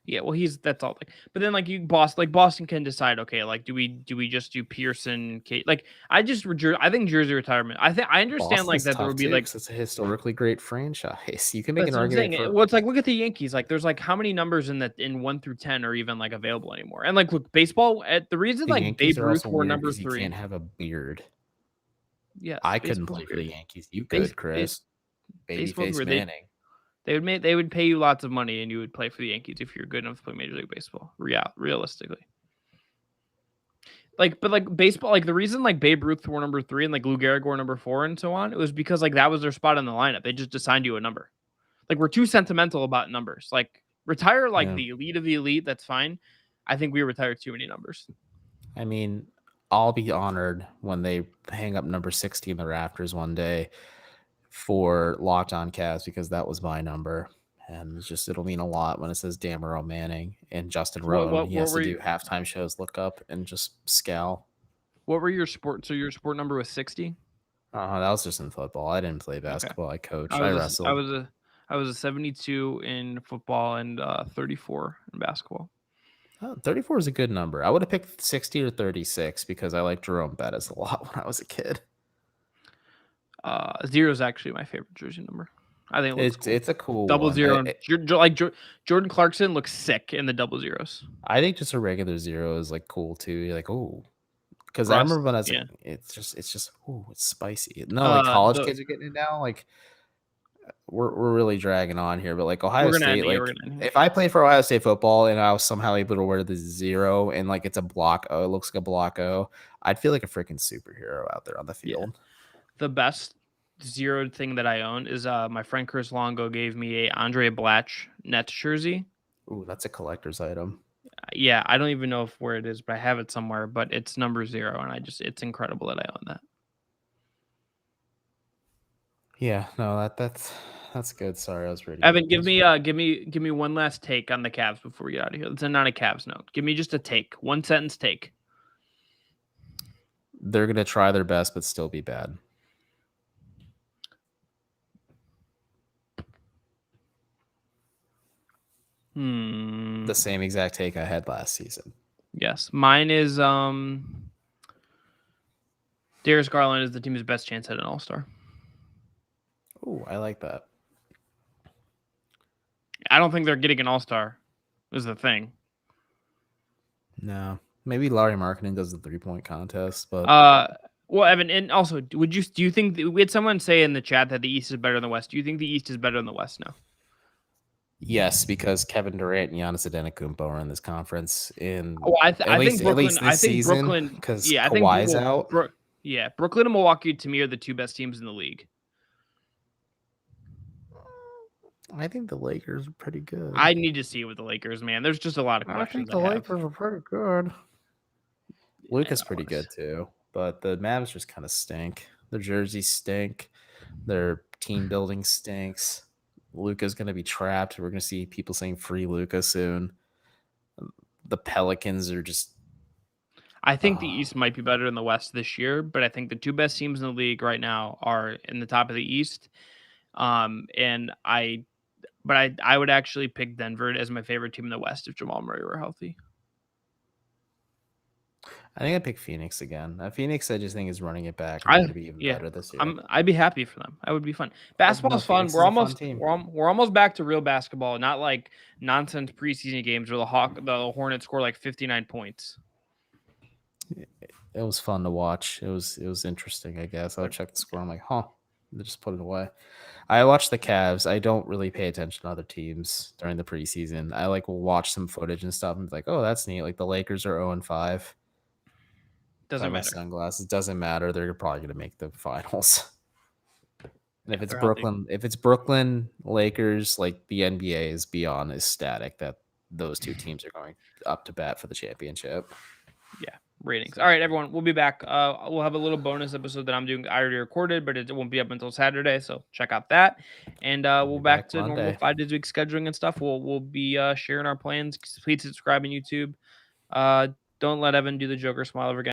Speaker 1: Yeah, well, that's all. But then Boston can decide. Okay, like do we just do Pearson, Kate? Like I think jersey retirement. I understand
Speaker 2: Boston's
Speaker 1: like that there would be like
Speaker 2: it's a historically great franchise. You can make an argument.
Speaker 1: Well, it's like look at the Yankees. Like there's like how many numbers in 1 through 10 are even like available anymore? And like look, baseball. The reason the like
Speaker 2: Yankees
Speaker 1: Babe Ruth wore number 3.
Speaker 2: You can't have a beard.
Speaker 1: Yeah,
Speaker 2: I couldn't play for the Yankees. You could, Chris. Babyface Manning.
Speaker 1: They would pay you lots of money and you would play for the Yankees if you're good enough to play Major League Baseball. Realistically. But baseball, like the reason like Babe Ruth were number 3 and like Lou Gehrig were number 4 and so on, it was because like that was their spot in the lineup. They just assigned you a number. Like we're too sentimental about numbers. Like retire like the elite of the elite. That's fine. I think we retired too many numbers.
Speaker 2: I mean, I'll be honored when they hang up number 60 in the rafters one day for Locked On Cavs because that was my number. And it'll mean a lot when it says Dammarell Manning and Justin Rowan. He has to do halftime shows, look up, and just scowl.
Speaker 1: What were your sport? So your sport number was 60?
Speaker 2: That was just in football. I didn't play basketball. Okay. I coached. I wrestled.
Speaker 1: I was a 72 in football and 34 in basketball.
Speaker 2: 34 is a good number. I would have picked 60 or 36 because I liked Jerome Bettis a lot when I was a kid.
Speaker 1: 0 is actually my favorite jersey number. I think
Speaker 2: it's a cool
Speaker 1: double 0. Jordan Clarkson looks sick in the double zeros.
Speaker 2: I think just a regular 0 is like cool too. You're like, oh, because I remember when I was it's just oh, it's spicy. No, like college kids are getting it now. Like we're really dragging on here, but like Ohio State, if I played for Ohio State football and I was somehow able to wear the 0 and like it's a block O, it looks like a block O, I'd feel like a freaking superhero out there on the field.
Speaker 1: Yeah. The best 0 thing that I own is my friend Chris Longo gave me a Andre Blatch Nets jersey.
Speaker 2: Ooh, that's a collector's item.
Speaker 1: Yeah, I don't even know where it is, but I have it somewhere. But it's number 0, and it's incredible that I own that.
Speaker 2: Yeah, no, that's good. Sorry, I was ready.
Speaker 1: Evan, give me one last take on the Cavs before we get out of here. Let's end on a Cavs note. Give me just a take, 1 sentence take.
Speaker 2: They're gonna try their best, but still be bad. The same exact take I had last season.
Speaker 1: Yes. Mine is Darius Garland is the team's best chance at an All-Star.
Speaker 2: Oh, I like that.
Speaker 1: I don't think they're getting an All-Star is the thing.
Speaker 2: No. Maybe Larry Markkinen does the 3-point contest, but
Speaker 1: well, Evan, and also do you think we had someone say in the chat that the East is better than the West? Do you think the East is better than the West now?
Speaker 2: Yes, because Kevin Durant and Giannis Antetokounmpo are in this conference.
Speaker 1: I think Brooklyn,
Speaker 2: because Kawhi's out.
Speaker 1: Brooklyn and Milwaukee to me are the 2 best teams in the league.
Speaker 2: I think the Lakers are pretty good.
Speaker 1: I need to see it with the Lakers, man. There's just a lot of questions.
Speaker 2: I think the Lakers are pretty good. Luka's pretty good too, but the Mavs just kind of stink. Their jerseys stink. Their team building stinks. Luka's going to be trapped. We're going to see people saying free Luka soon. The Pelicans are just...
Speaker 1: I think the East might be better than the West this year, but I think the 2 best teams in the league right now are in the top of the East. And I would actually pick Denver as my favorite team in the West if Jamal Murray were healthy.
Speaker 2: I think I'd pick Phoenix again. Phoenix, I just think, is running it back. Going to be even better this year.
Speaker 1: I'd be happy for them. That would be fun. Basketball's fun. We're almost back to real basketball, not like nonsense preseason games where the Hornets score like 59 points.
Speaker 2: It was fun to watch. It was interesting, I guess. I would check the score. I'm like, they just put it away. I watch the Cavs. I don't really pay attention to other teams during the preseason. I will watch some footage and stuff and be like, oh, that's neat. Like the Lakers are 0-5.
Speaker 1: Doesn't matter.
Speaker 2: Sunglasses doesn't matter. They're probably going to make the finals. And if it's Brooklyn Lakers, like the NBA is beyond ecstatic that those 2 teams are going up to bat for the championship.
Speaker 1: Yeah, ratings. All right, everyone, we'll be back. We'll have a little bonus episode that I'm doing. I already recorded, but it won't be up until Saturday, so check out that. And we'll back to normal 5 days a week scheduling and stuff. We'll be sharing our plans. Please subscribe on YouTube. Don't let Evan do the Joker smile ever again.